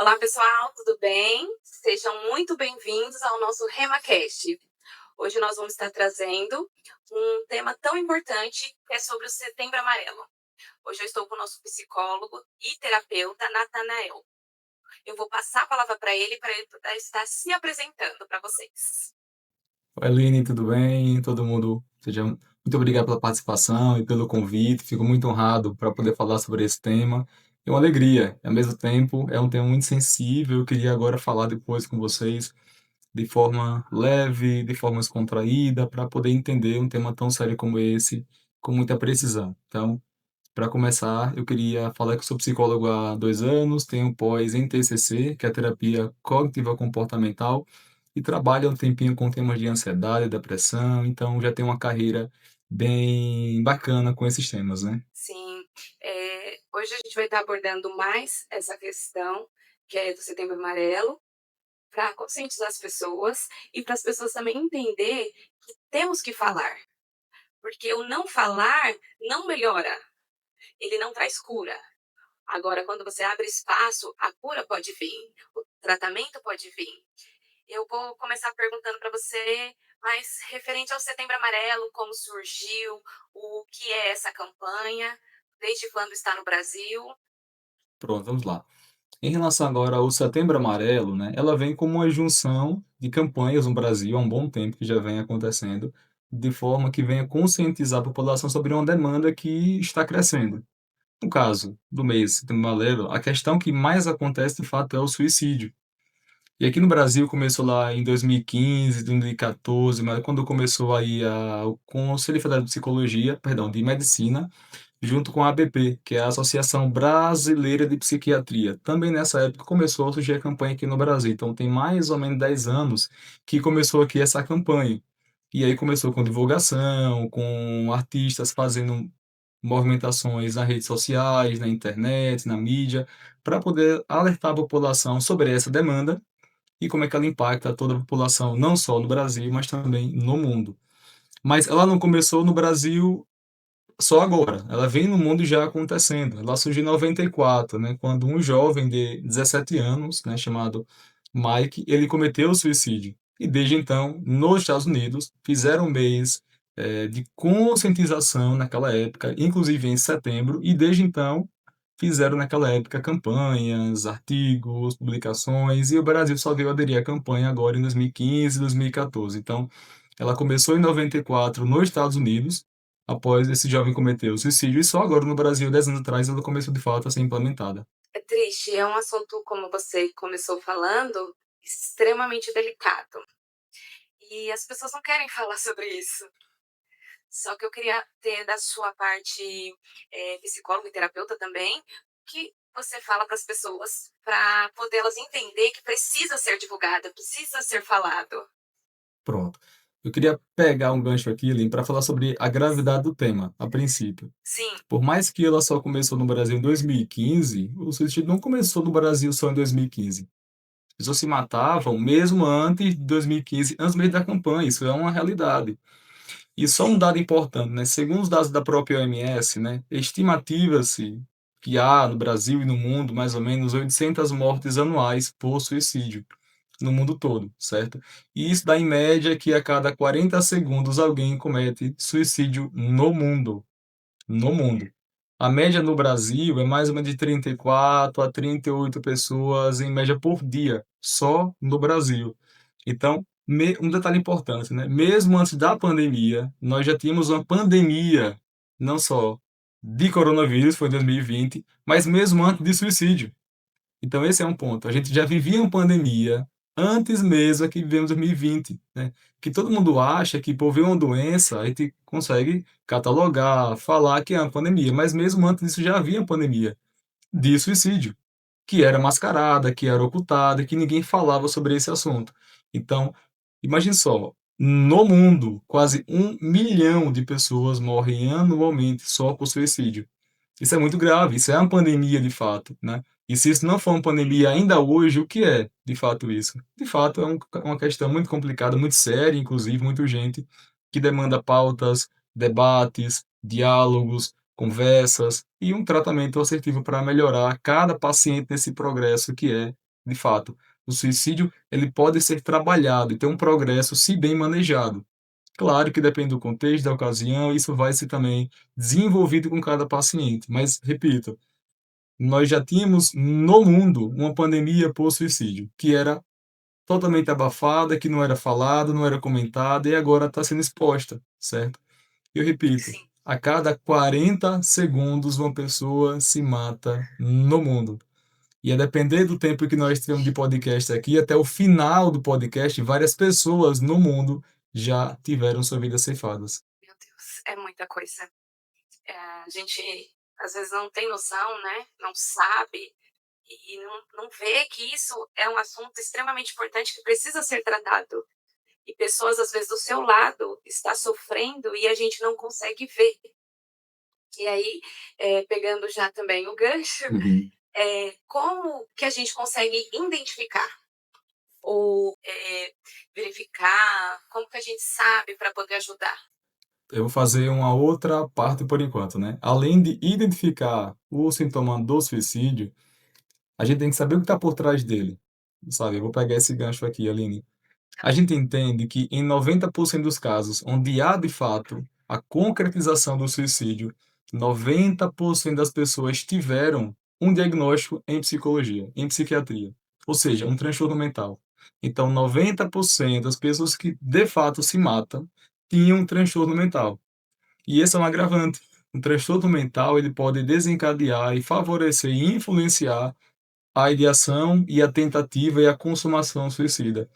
Olá, pessoal, tudo bem? Sejam muito bem-vindos ao nosso RemaCast. Hoje nós vamos estar trazendo um tema tão importante que é sobre o Setembro Amarelo. Hoje eu estou com o nosso psicólogo e terapeuta, Natanael. Eu vou passar a palavra para ele poder estar se apresentando para vocês. Oi, Aline, tudo bem? Todo mundo, seja muito obrigado pela participação e pelo convite. Fico muito honrado para poder falar sobre esse tema. É uma alegria, e ao mesmo tempo é um tema muito sensível. Eu queria agora falar depois com vocês de forma leve, de forma descontraída, para poder entender um tema tão sério como esse com muita precisão. Então, para começar, eu queria falar que eu sou psicólogo há 2 anos, tenho pós em TCC, que é a terapia cognitiva comportamental, e trabalho há um tempinho com temas de ansiedade, depressão, então já tenho uma carreira bem bacana com esses temas, né? Sim, hoje a gente vai estar abordando mais essa questão que é do Setembro Amarelo, para conscientizar as pessoas e para as pessoas também entender que temos que falar, porque o não falar não melhora, ele não traz cura. Agora, quando você abre espaço, a cura pode vir, o tratamento pode vir. Eu vou começar perguntando para você, mas referente ao Setembro Amarelo, como surgiu, o que é essa campanha, desde quando está no Brasil? Pronto, vamos lá. Em relação agora ao Setembro Amarelo, né, ela vem como uma junção de campanhas no Brasil há um bom tempo que já vem acontecendo, de forma que venha conscientizar a população sobre uma demanda que está crescendo. No caso do mês Setembro Amarelo, a questão que mais acontece de fato é o suicídio. E aqui no Brasil começou lá em 2015, 2014, mas quando começou aí o Conselho Federal de Psicologia, perdão, de Medicina, junto com a ABP, que é a Associação Brasileira de Psiquiatria. Também nessa época começou a surgir a campanha aqui no Brasil. Então tem mais ou menos 10 anos que começou aqui essa campanha. E aí começou com divulgação, com artistas fazendo movimentações nas redes sociais, na internet, na mídia, para poder alertar a população sobre essa demanda e como é que ela impacta toda a população, não só no Brasil, mas também no mundo. Mas ela não começou no Brasil só agora, ela vem no mundo já acontecendo. Ela surgiu em 94, né, quando um jovem de 17 anos, né, chamado Mike, ele cometeu o suicídio. E desde então, nos Estados Unidos, fizeram um mês de conscientização naquela época, inclusive em setembro, e desde então fizeram naquela época campanhas, artigos, publicações, e o Brasil só veio aderir à campanha agora em 2015, 2014. Então, ela começou em 94 nos Estados Unidos, após esse jovem cometer o suicídio, e só agora no Brasil, 10 anos atrás, ela começou de fato a ser implementada. É triste, é um assunto, como você começou falando, extremamente delicado. E as pessoas não querem falar sobre isso. Só que eu queria ter da sua parte, psicóloga e terapeuta também, o que você fala para as pessoas, para poder elas entender que precisa ser divulgado, precisa ser falado. Pronto. Eu queria pegar um gancho aqui, Lin, para falar sobre a gravidade do tema, a princípio. Sim, Por mais que ela só começou no Brasil em 2015, o suicídio não começou no Brasil só em 2015. As pessoas se matavam mesmo antes de 2015, antes mesmo da campanha, isso é uma realidade. E só um sim. dado importante, né? Segundo os dados da própria OMS, né, estimativa-se que há no Brasil e no mundo mais ou menos 800 mortes anuais por suicídio no mundo todo, certo? E isso dá em média que a cada 40 segundos alguém comete suicídio no mundo, no mundo. A média no Brasil é mais ou menos de 34 a 38 pessoas em média por dia, só no Brasil. Então, um detalhe importante, né? Mesmo antes da pandemia, nós já tínhamos uma pandemia, não só de coronavírus, foi em 2020, mas mesmo antes de suicídio. Então, esse é um ponto. A gente já vivia uma pandemia antes mesmo que vivemos 2020, né? Que todo mundo acha que por ver uma doença, a gente consegue catalogar, falar que é uma pandemia, mas mesmo antes disso já havia uma pandemia de suicídio, que era mascarada, que era ocultada, que ninguém falava sobre esse assunto. Então, imagine só, no mundo, quase 1 milhão de pessoas morrem anualmente só por suicídio. Isso é muito grave, isso é uma pandemia de fato, né? E se isso não for uma pandemia ainda hoje, o que é de fato isso? De fato, é uma questão muito complicada, muito séria, inclusive, muito urgente, que demanda pautas, debates, diálogos, conversas e um tratamento assertivo para melhorar cada paciente nesse progresso que é de fato, o suicídio ele pode ser trabalhado e ter um progresso se bem manejado. Claro que depende do contexto, da ocasião, isso vai ser também desenvolvido com cada paciente, mas repito, nós já tínhamos no mundo uma pandemia por suicídio, que era totalmente abafada, que não era falada, não era comentada e agora está sendo exposta, certo? Eu repito, Sim, a cada 40 segundos uma pessoa se mata no mundo. E a depender do tempo que nós temos de podcast aqui, até o final do podcast, várias pessoas no mundo já tiveram sua vida ceifadas. meu Deus, é muita coisa. A gente às vezes não tem noção, né, não sabe e não vê que isso é um assunto extremamente importante que precisa ser tratado. E pessoas, às vezes, do seu lado está sofrendo e a gente não consegue ver. E aí, pegando já também o gancho, Uhum. como que a gente consegue identificar ou, verificar, como que a gente sabe para poder ajudar? Eu vou fazer uma outra parte por enquanto, né? Além de identificar o sintoma do suicídio, a gente tem que saber o que está por trás dele, sabe? Eu vou pegar esse gancho aqui, Aline. A gente entende que em 90% dos casos onde há de fato a concretização do suicídio, 90% das pessoas tiveram um diagnóstico em psicologia, em psiquiatria, ou seja, um transtorno mental. Então, 90% das pessoas que de fato se matam tinham um transtorno mental. E esse é um agravante. O transtorno mental ele pode desencadear e favorecer e influenciar a ideação e a tentativa e a consumação suicida.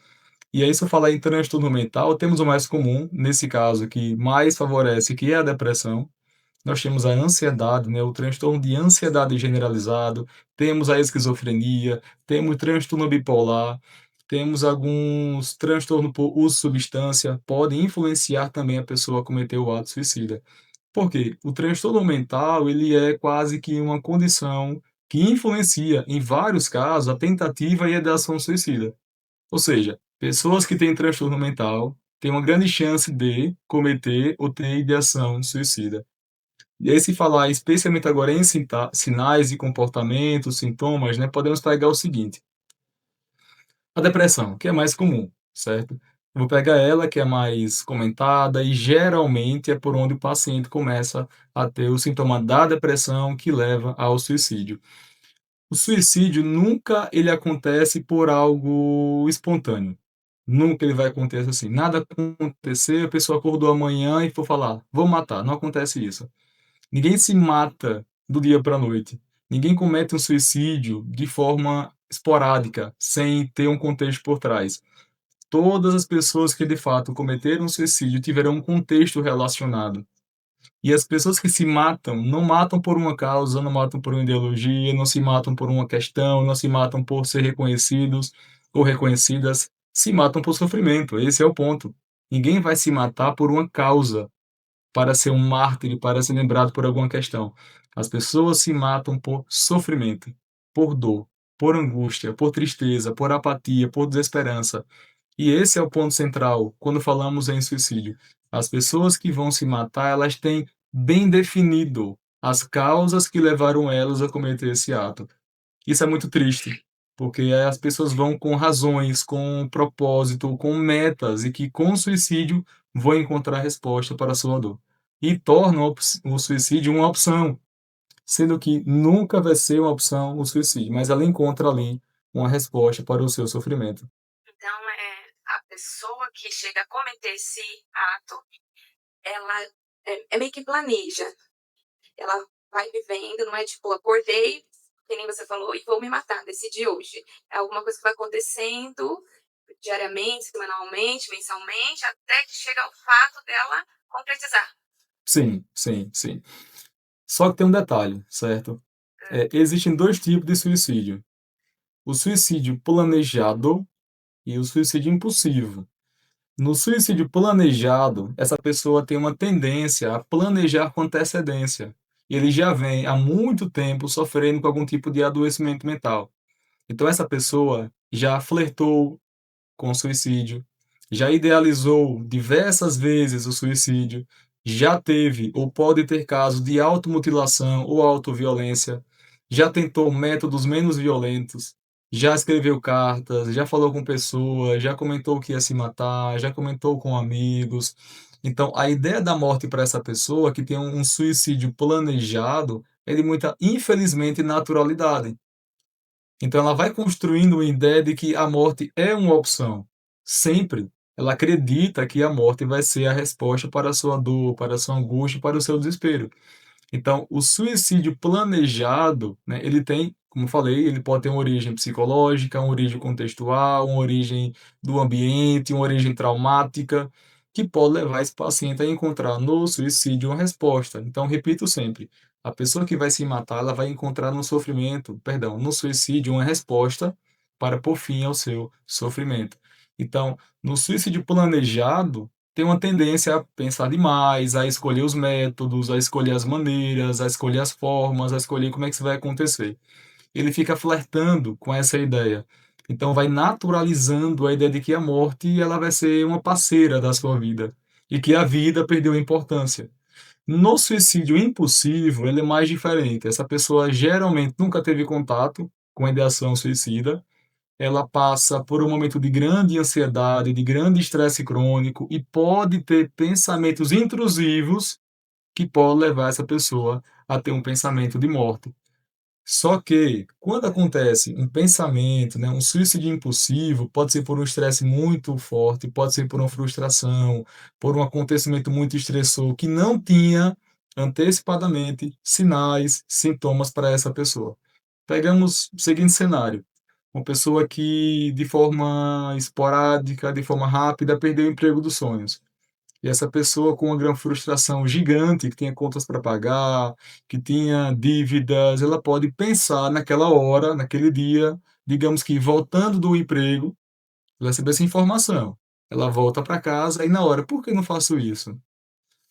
E aí, se eu falar em transtorno mental, temos o mais comum, nesse caso, que mais favorece, que é a depressão. Nós temos a ansiedade, né, o transtorno de ansiedade generalizado, temos a esquizofrenia, temos transtorno bipolar, temos alguns transtornos por uso de substância, podem influenciar também a pessoa a cometer o ato suicida. Por quê? O transtorno mental, ele é quase que uma condição que influencia, em vários casos, a tentativa e a ideação suicida. Ou seja, pessoas que têm transtorno mental têm uma grande chance de cometer ou ter ideação suicida. E aí, se falar especialmente agora em sinais e comportamentos, sintomas, né, podemos pegar o seguinte: a depressão, que é mais comum, certo? Eu vou pegar ela, que é mais comentada, e geralmente é por onde o paciente começa a ter o sintoma da depressão que leva ao suicídio. O suicídio nunca ele acontece por algo espontâneo. Nunca ele vai acontecer assim. Nada acontecer, a pessoa acordou amanhã e for falar, vou matar. Não acontece isso. Ninguém se mata do dia para a noite. Ninguém comete um suicídio de forma esporádica, sem ter um contexto por trás. Todas as pessoas que de fato cometeram suicídio tiveram um contexto relacionado. E as pessoas que se matam, não matam por uma causa, não matam por uma ideologia, não se matam por uma questão, não se matam por ser reconhecidos ou reconhecidas, se matam por sofrimento. Esse é o ponto. Ninguém vai se matar por uma causa, para ser um mártir, para ser lembrado por alguma questão. As pessoas se matam por sofrimento, por dor, por angústia, por tristeza, por apatia, por desesperança. E esse é o ponto central quando falamos em suicídio. As pessoas que vão se matar, elas têm bem definido as causas que levaram elas a cometer esse ato. Isso é muito triste, porque as pessoas vão com razões, com propósito, com metas e que com o suicídio vão encontrar resposta para a sua dor. E tornam o suicídio uma opção, sendo que nunca vai ser uma opção o suicídio, mas ela encontra ali uma resposta para o seu sofrimento. Então, a pessoa que chega a cometer esse ato, ela é meio que planeja. Ela vai vivendo, não é tipo, acordei, que nem você falou, e vou me matar, decidi hoje. É alguma coisa que vai acontecendo diariamente, semanalmente, mensalmente, até que chega ao fato dela concretizar. Sim, sim, sim. Só que tem um detalhe, certo? Hã, Existem 2 tipos de suicídio: o suicídio planejado e o suicídio impulsivo. No suicídio planejado, essa pessoa tem uma tendência a planejar com antecedência. Ele já vem há muito tempo sofrendo com algum tipo de adoecimento mental. Então essa pessoa já flertou com o suicídio, já idealizou diversas vezes o suicídio, já teve ou pode ter casos de automutilação ou autoviolência, já tentou métodos menos violentos. já escreveu cartas, já falou com pessoas, já comentou que ia se matar, já comentou com amigos. Então, a ideia da morte para essa pessoa que tem um suicídio planejado é de muita, infelizmente, naturalidade. Então ela vai construindo uma ideia de que a morte é uma opção, sempre. Ela acredita que a morte vai ser a resposta para a sua dor, para a sua angústia, para o seu desespero. Então, o suicídio planejado, né, ele tem, como eu falei, ele pode ter uma origem psicológica, uma origem contextual, uma origem do ambiente, uma origem traumática, que pode levar esse paciente a encontrar no suicídio uma resposta. Então, repito sempre, a pessoa que vai se matar, ela vai encontrar no sofrimento, perdão, no suicídio uma resposta para pôr fim ao seu sofrimento. Então, no suicídio planejado, tem uma tendência a pensar demais, a escolher os métodos, a escolher as maneiras, a escolher as formas, a escolher como é que isso vai acontecer. Ele fica flertando com essa ideia. Então vai naturalizando a ideia de que a morte ela vai ser uma parceira da sua vida e que a vida perdeu a importância. No suicídio impulsivo, ele é mais diferente. Essa pessoa geralmente nunca teve contato com a ideação suicida, ela passa por um momento de grande ansiedade, de grande estresse crônico e pode ter pensamentos intrusivos que podem levar essa pessoa a ter um pensamento de morte. Só que, quando acontece um pensamento, né, um suicídio impulsivo, pode ser por um estresse muito forte, pode ser por uma frustração, por um acontecimento muito estressor que não tinha antecipadamente sinais, sintomas para essa pessoa. Pegamos o seguinte cenário: uma pessoa que, de forma esporádica, de forma rápida, perdeu o emprego dos sonhos. E essa pessoa com uma grande frustração gigante, que tinha contas para pagar, que tinha dívidas, ela pode pensar naquela hora, naquele dia, digamos que voltando do emprego, ela recebeu essa informação. Ela volta para casa e na hora, por que não faço isso?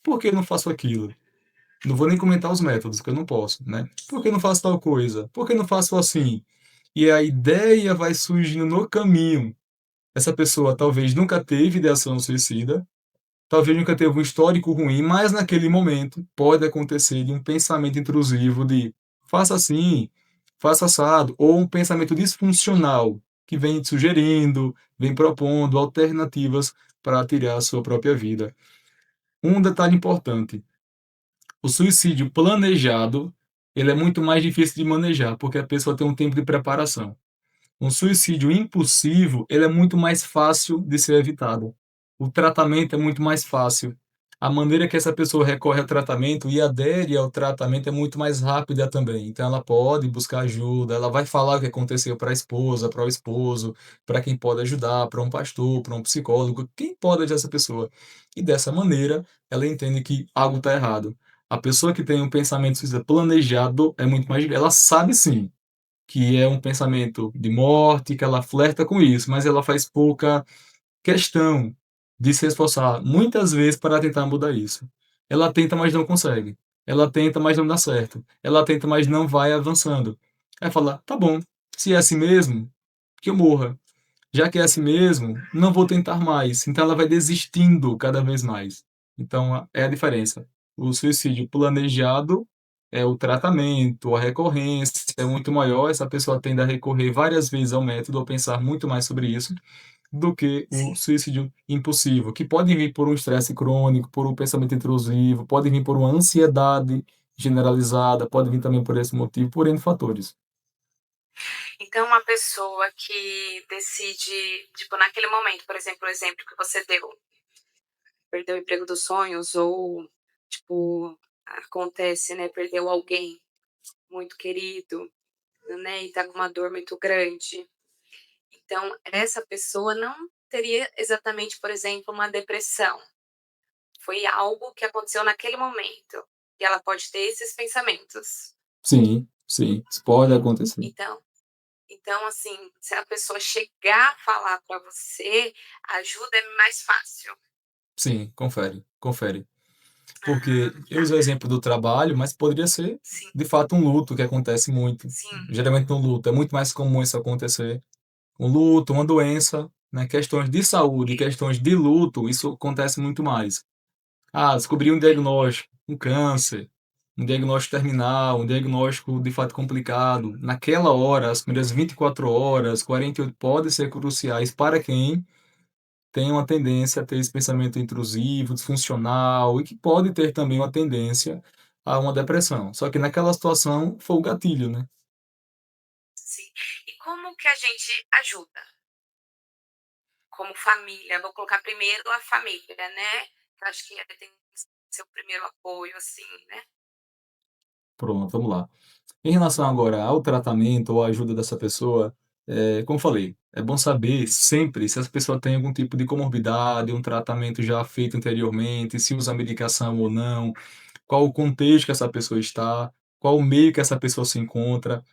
Por que não faço aquilo? Não vou nem comentar os métodos, que eu não posso, né? Por que não faço tal coisa? Por que não faço assim? E a ideia vai surgindo no caminho. Essa pessoa talvez nunca teve ideação suicida, talvez nunca teve um histórico ruim, mas naquele momento pode acontecer de um pensamento intrusivo de faça assim, faça assado, ou um pensamento disfuncional que vem sugerindo, vem propondo alternativas para tirar a sua própria vida. Um detalhe importante: o suicídio planejado, ele é muito mais difícil de manejar, porque a pessoa tem um tempo de preparação. Um suicídio impulsivo, ele é muito mais fácil de ser evitado. O tratamento é muito mais fácil. A maneira que essa pessoa recorre ao tratamento e adere ao tratamento é muito mais rápida também. Então ela pode buscar ajuda, ela vai falar o que aconteceu para a esposa, para o esposo, para quem pode ajudar, para um pastor, para um psicólogo, quem pode ajudar essa pessoa. E dessa maneira, ela entende que algo está errado. A pessoa que tem um pensamento suicida planejado é muito mais, ela sabe sim que é um pensamento de morte, que ela flerta com isso, mas ela faz pouca questão de se esforçar, muitas vezes, para tentar mudar isso. Ela tenta, mas não consegue. Ela tenta, mas não dá certo. Ela tenta, mas não vai avançando. Aí fala: tá bom, se é assim mesmo, que eu morra. Já que é assim mesmo, não vou tentar mais. Então ela vai desistindo cada vez mais. Então é a diferença. O suicídio planejado é o tratamento, a recorrência é muito maior, essa pessoa tende a recorrer várias vezes ao método ou pensar muito mais sobre isso do que o Sim. suicídio impulsivo, que pode vir por um estresse crônico, por um pensamento intrusivo, pode vir por uma ansiedade generalizada, pode vir também por esse motivo, por N fatores. Então, uma pessoa que decide, tipo, naquele momento, por exemplo, o exemplo que você deu, perdeu o emprego dos sonhos ou, tipo, acontece, né, perdeu alguém muito querido, né, e tá com uma dor muito grande. Então, essa pessoa não teria exatamente, por exemplo, uma depressão. Foi algo que aconteceu naquele momento. E ela pode ter esses pensamentos. Sim, sim, isso pode acontecer. Então, então assim, se a pessoa chegar a falar para você, a ajuda é mais fácil. Sim, confere, confere. Porque Ah, eu tá. usei o exemplo do trabalho, mas poderia ser, Sim, de fato, um luto que acontece muito. sim, Geralmente no luto é muito mais comum isso acontecer. Um luto, uma doença, né, questões de saúde, questões de luto, isso acontece muito mais. Ah, descobri um diagnóstico, um câncer. um diagnóstico terminal, um diagnóstico de fato complicado, naquela hora, as primeiras 24 horas, 48 podem ser cruciais para quem tem uma tendência a ter esse pensamento intrusivo, disfuncional e que pode ter também uma tendência a uma depressão. Só que naquela situação foi o gatilho, né? Sim. E como que a gente ajuda? Como família, vou colocar primeiro a família, né, eu acho que tem que ser o primeiro apoio, assim, né. Pronto, vamos lá. Em relação agora ao tratamento ou à ajuda dessa pessoa, como eu falei, é bom saber sempre se essa pessoa tem algum tipo de comorbidade, um tratamento já feito anteriormente, se usa medicação ou não, qual o contexto que essa pessoa está, qual o meio que essa pessoa se encontra.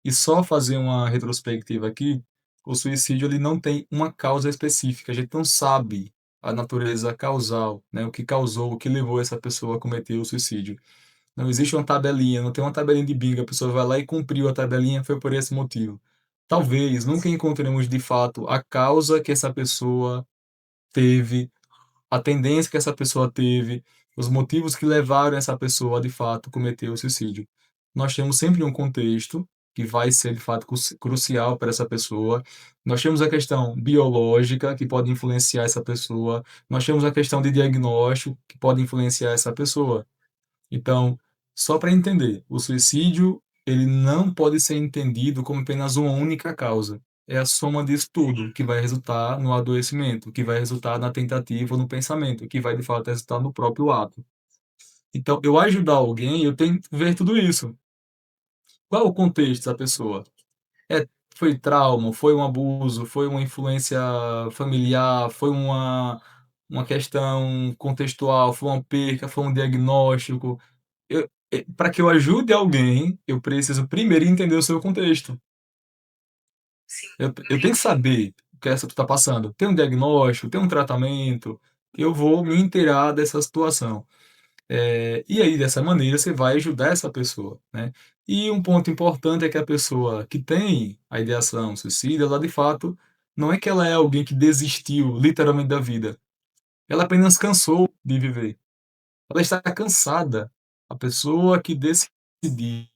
E só fazer uma retrospectiva aqui, o suicídio ele não tem uma causa específica, a gente não sabe a natureza causal, né, o que causou, o que levou essa pessoa a cometer o suicídio. Não existe uma tabelinha, não tem uma tabelinha de bingo, a pessoa vai lá e cumpriu a tabelinha, foi por esse motivo. Talvez nunca encontremos de fato a causa que essa pessoa teve, a tendência que essa pessoa teve, os motivos que levaram essa pessoa a de fato cometer o suicídio. Nós temos sempre um contexto que vai ser de fato crucial para essa pessoa. Nós temos a questão biológica que pode influenciar essa pessoa. Nós temos a questão de diagnóstico que pode influenciar essa pessoa. Então, só para entender, o suicídio, ele não pode ser entendido como apenas uma única causa. É a soma disso tudo que vai resultar no adoecimento, que vai resultar na tentativa ou no pensamento, que vai de fato resultar no próprio ato. Então, eu ajudar alguém, eu tenho que ver tudo isso. Qual é o contexto da pessoa? É, foi trauma, foi um abuso, foi uma influência familiar, foi uma questão contextual, foi uma perca, foi um diagnóstico. Para que eu ajude alguém, eu preciso primeiro entender o seu contexto. Sim, Eu tenho que entendi. saber o que essa tu está passando. Tem um diagnóstico, tem um tratamento, eu vou me inteirar dessa situação. E aí, dessa maneira, você vai ajudar essa pessoa, né. E um ponto importante é que a pessoa que tem a ideação suicida, ela de fato, não é que ela é alguém que desistiu literalmente da vida, ela apenas cansou de viver. Ela está cansada. A pessoa que decidiu,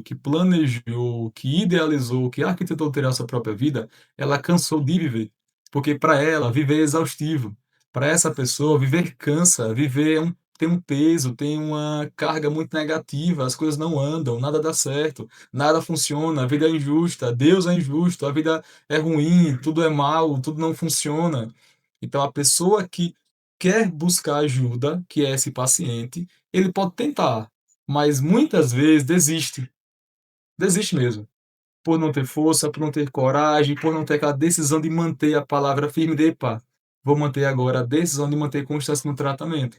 que planejou, que idealizou, que arquitetou ter a sua própria vida, ela cansou de viver. Porque para ela, viver é exaustivo. Para essa pessoa, viver cansa, viver tem um peso, tem uma carga muito negativa, as coisas não andam, nada dá certo, nada funciona, a vida é injusta, Deus é injusto, a vida é ruim, tudo é mal, tudo não funciona. Então, a pessoa que quer buscar ajuda, que é esse paciente, ele pode tentar, mas muitas vezes desiste. Desiste mesmo, por não ter força, por não ter coragem, por não ter aquela decisão de manter a palavra firme de: "Epa, vou manter agora a decisão de manter constância no tratamento".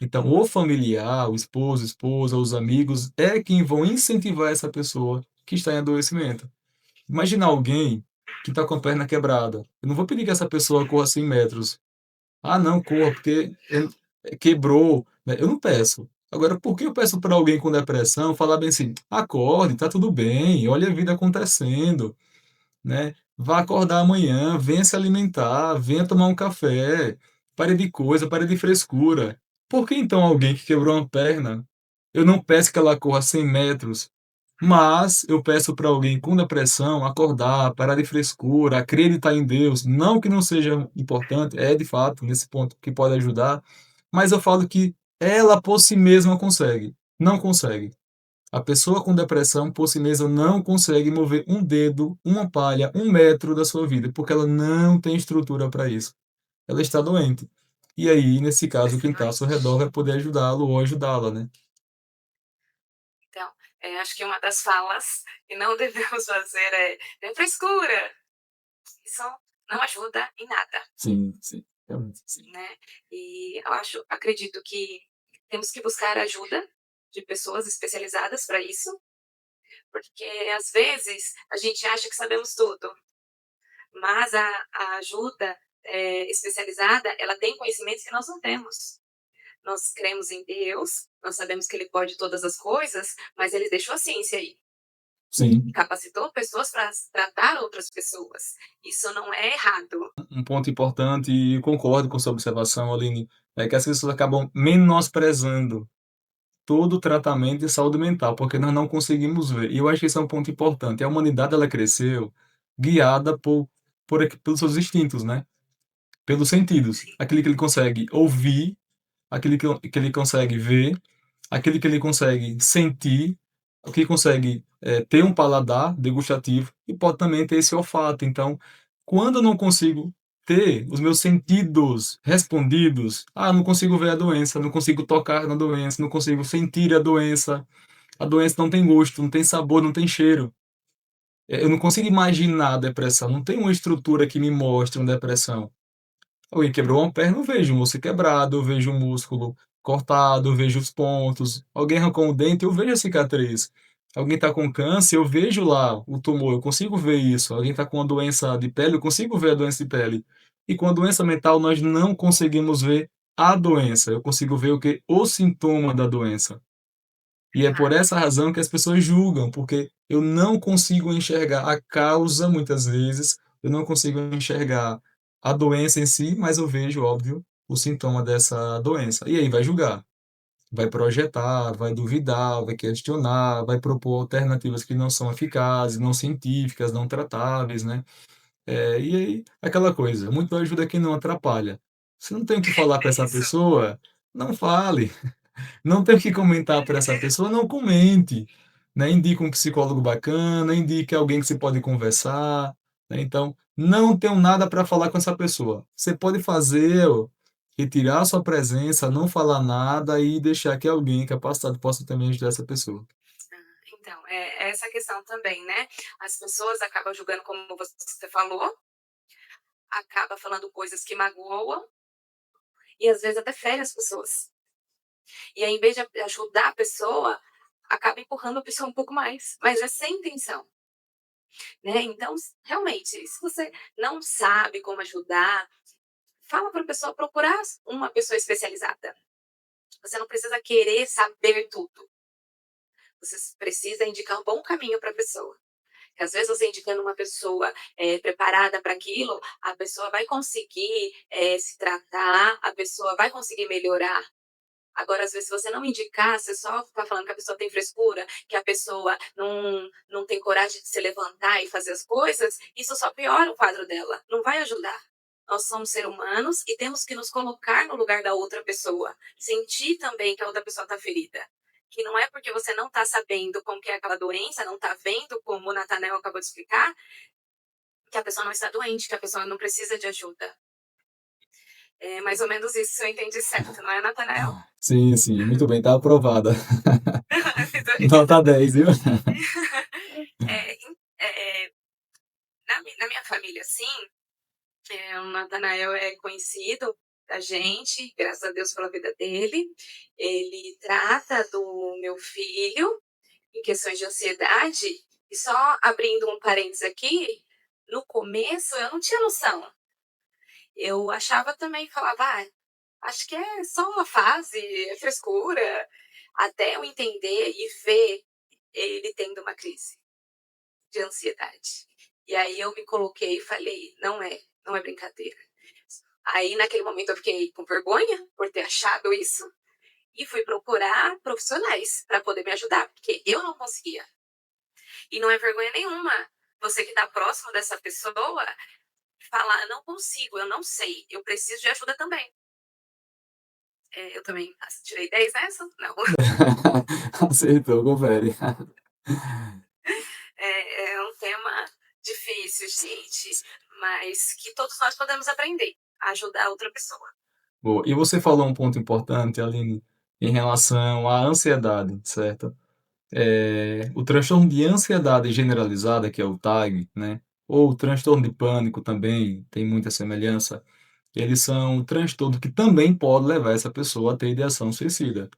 Então, o familiar, o esposo, a esposa, os amigos, é quem vão incentivar essa pessoa que está em adoecimento. Imagina alguém que está com a perna quebrada, eu não vou pedir que essa pessoa corra 100 metros. "Ah não, corra porque quebrou", né, eu não peço. Agora por que eu peço para alguém com depressão falar bem assim: "Acorde, tá tudo bem, olha a vida acontecendo, né, vá acordar amanhã, venha se alimentar, venha tomar um café, pare de coisa, pare de frescura". Por que então alguém que quebrou uma perna, eu não peço que ela corra 100 metros, mas eu peço para alguém com depressão acordar, parar de frescura, acreditar em Deus, não que não seja importante, é de fato nesse ponto que pode ajudar, mas eu falo que ela por si mesma consegue, não consegue. A pessoa com depressão por si mesma não consegue mover um dedo, uma palha, 1 metro da sua vida, porque ela não tem estrutura para isso. Ela está doente. E aí, nesse caso, quem está ao seu redor vai poder ajudá-lo ou ajudá-la, né? Então, acho que uma das falas que não devemos fazer é: "Tem frescura", isso não ajuda em nada, Sim, sim, realmente sim. né. E eu acredito que temos que buscar ajuda de pessoas especializadas para isso, porque às vezes a gente acha que sabemos tudo, mas a ajuda, especializada, ela tem conhecimentos que nós não temos. Nós cremos em Deus, nós sabemos que Ele pode todas as coisas, mas Ele deixou a ciência aí, Sim. capacitou pessoas para tratar outras pessoas. Isso não é errado. Um ponto importante, e concordo com sua observação, Aline, é que as pessoas acabam menosprezando todo o tratamento de saúde mental, porque nós não conseguimos ver. E eu acho que esse é um ponto importante. A humanidade ela cresceu guiada pelos seus instintos, né? Pelos sentidos. Sim. Aquele que ele consegue ouvir, aquele que ele consegue ver, aquele que ele consegue sentir, o que consegue ter um paladar degustativo e pode também ter esse olfato. Então, quando eu não consigo ter os meus sentidos respondidos, não consigo ver a doença, não consigo tocar na doença, não consigo sentir a doença não tem gosto, não tem sabor, não tem cheiro. Eu não consigo imaginar a depressão, não tem uma estrutura que me mostre uma depressão. Alguém quebrou uma perna, eu vejo um osso quebrado, eu vejo um músculo cortado, eu vejo os pontos. Alguém arrancou um dente, eu vejo a cicatriz. Alguém está com câncer, eu vejo lá o tumor, eu consigo ver isso. Alguém está com uma doença de pele, eu consigo ver a doença de pele. E com a doença mental, nós não conseguimos ver a doença, eu consigo ver o que? O sintoma da doença. E é por Ah, essa razão que as pessoas julgam, porque eu não consigo enxergar a causa, muitas vezes, eu não consigo enxergar a doença em si, mas eu vejo, óbvio, o sintoma dessa doença. E aí vai julgar, vai projetar, vai duvidar, vai questionar, vai propor alternativas que não são eficazes, não científicas, não tratáveis, né? E aí, aquela coisa, muito ajuda quem não atrapalha. Se não tem o que falar para é essa isso. pessoa, não fale. Não tem o que comentar para essa pessoa, não comente, né, indica um psicólogo bacana, indique alguém que você pode conversar, né, então, não tenho nada para falar com essa pessoa. Você pode fazer, retirar a sua presença, não falar nada e deixar que alguém capacitado possa também ajudar essa pessoa. Então, é essa questão também, né? As pessoas acabam julgando, como você falou, acaba falando coisas que magoam e às vezes até fere as pessoas. E aí, em vez de ajudar a pessoa, acaba empurrando a pessoa um pouco mais, mas é sem intenção, né? Então, realmente, se você não sabe como ajudar, fala para a pessoa procurar uma pessoa especializada. Você não precisa querer saber tudo. Você precisa indicar um bom caminho para a pessoa. Porque às vezes você indicando uma pessoa preparada para aquilo, a pessoa vai conseguir se tratar, a pessoa vai conseguir melhorar. Agora, às vezes, se você não indicar, você só ficar falando que a pessoa tem frescura, que a pessoa não tem coragem de se levantar e fazer as coisas, isso só piora o quadro dela, não vai ajudar. Nós somos seres humanos e temos que nos colocar no lugar da outra pessoa, sentir também que a outra pessoa está ferida. Que não é porque você não está sabendo como que é aquela doença, não está vendo como o Nathanael acabou de explicar, que a pessoa não está doente, que a pessoa não precisa de ajuda. É mais ou menos isso, se eu entendi certo, não é, Nathanael? Sim, sim, muito bem, tá aprovada. Nota 10, viu? É, na minha família, sim, o Nathanael é conhecido da gente, graças a Deus pela vida dele. Ele trata do meu filho em questões de ansiedade. E só abrindo um parênteses aqui, no começo eu não tinha noção. Eu achava também, falava, acho que é só uma fase, é frescura. Até eu entender e ver ele tendo uma crise de ansiedade. E aí eu me coloquei e falei, não é brincadeira. Aí naquele momento eu fiquei com vergonha por ter achado isso e fui procurar profissionais para poder me ajudar, porque eu não conseguia. E não é vergonha nenhuma. Você que está próximo dessa pessoa, falar, não consigo, eu não sei, eu preciso de ajuda também. Eu também tirei 10 nessa? Não. Acertou, confere. É um tema difícil, gente, mas que todos nós podemos aprender a ajudar outra pessoa. Boa. E você falou um ponto importante, Aline, em relação à ansiedade, certo? O transtorno de ansiedade generalizada, que é o TAG, né? Ou o transtorno de pânico também tem muita semelhança. Eles são transtornos que também podem levar essa pessoa a ter ideação suicida.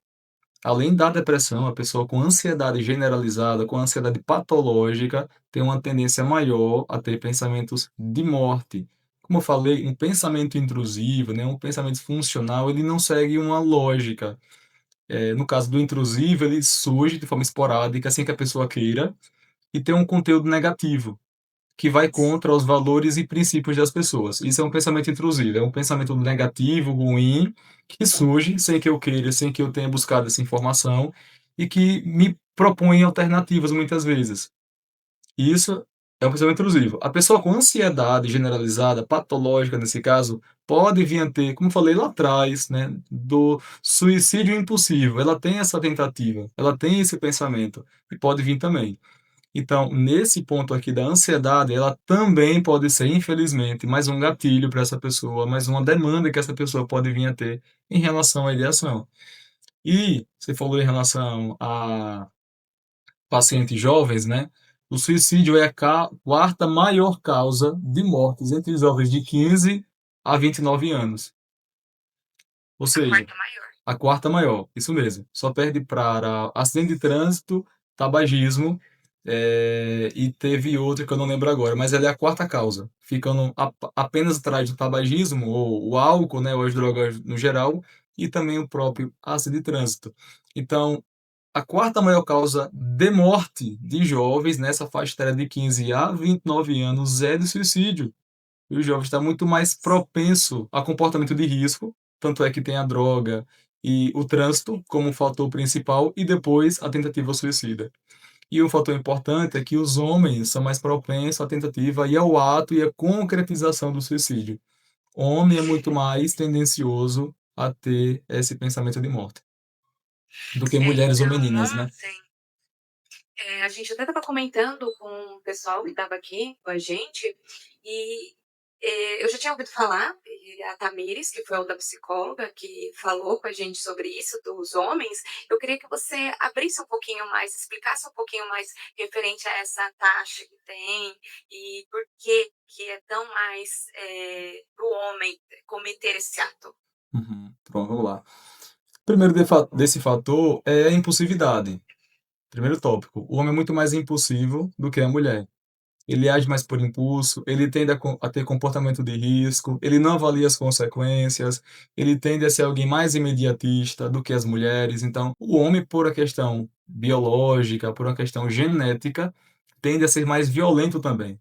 Além da depressão, a pessoa com ansiedade generalizada, com ansiedade patológica, tem uma tendência maior a ter pensamentos de morte. Como eu falei, um pensamento intrusivo, né, um pensamento funcional, ele não segue uma lógica. No caso do intrusivo, ele surge de forma esporádica, sem que a pessoa queira, e tem um conteúdo negativo. que vai contra os valores e princípios das pessoas. Isso é um pensamento intrusivo, é um pensamento negativo, ruim, que surge sem que eu queira, sem que eu tenha buscado essa informação e que me propõe alternativas muitas vezes. Isso é um pensamento intrusivo. A pessoa com ansiedade generalizada, patológica nesse caso, pode vir a ter, como falei lá atrás, né, do suicídio impulsivo. Ela tem essa tentativa, ela tem esse pensamento e pode vir também. Então, nesse ponto aqui da ansiedade, ela também pode ser, infelizmente, mais um gatilho para essa pessoa, mais uma demanda que essa pessoa pode vir a ter em relação à ideação. E você falou em relação a pacientes jovens, né? O suicídio é a quarta maior causa de mortes entre jovens de 15 a 29 anos. Ou A seja, quarta maior. a quarta maior, isso mesmo. Só perde para acidente de trânsito, tabagismo, e teve outra que eu não lembro agora, mas ela é a quarta causa, ficando apenas atrás do tabagismo, ou o álcool, né, ou as drogas no geral, e também o próprio acidente de trânsito. Então, a quarta maior causa de morte de jovens nessa faixa etária de 15 a 29 anos é de suicídio. E o jovem está muito mais propenso a comportamento de risco, tanto é que tem a droga e o trânsito como fator principal e depois a tentativa suicida. E um fator importante é que os homens são mais propensos à tentativa e ao ato e à concretização do suicídio. O homem é muito mais tendencioso a ter esse pensamento de morte do que mulheres ou Então, meninas, né? ontem, a gente até estava comentando com o pessoal que estava aqui com a gente, e eu já tinha ouvido falar, e a Tamires, que foi outra psicóloga, que falou com a gente sobre isso, dos homens. Eu queria que você abrisse um pouquinho mais, explicasse um pouquinho mais referente a essa taxa que tem e por que é tão mais para o homem cometer esse ato. Uhum. Pronto, vamos lá. Primeiro desse fator é a impulsividade. Primeiro tópico. O homem é muito mais impulsivo do que a mulher. Ele age mais por impulso, ele tende a ter comportamento de risco, ele não avalia as consequências, ele tende a ser alguém mais imediatista do que as mulheres. Então, o homem, por a questão biológica, por uma questão genética, tende a ser mais violento também.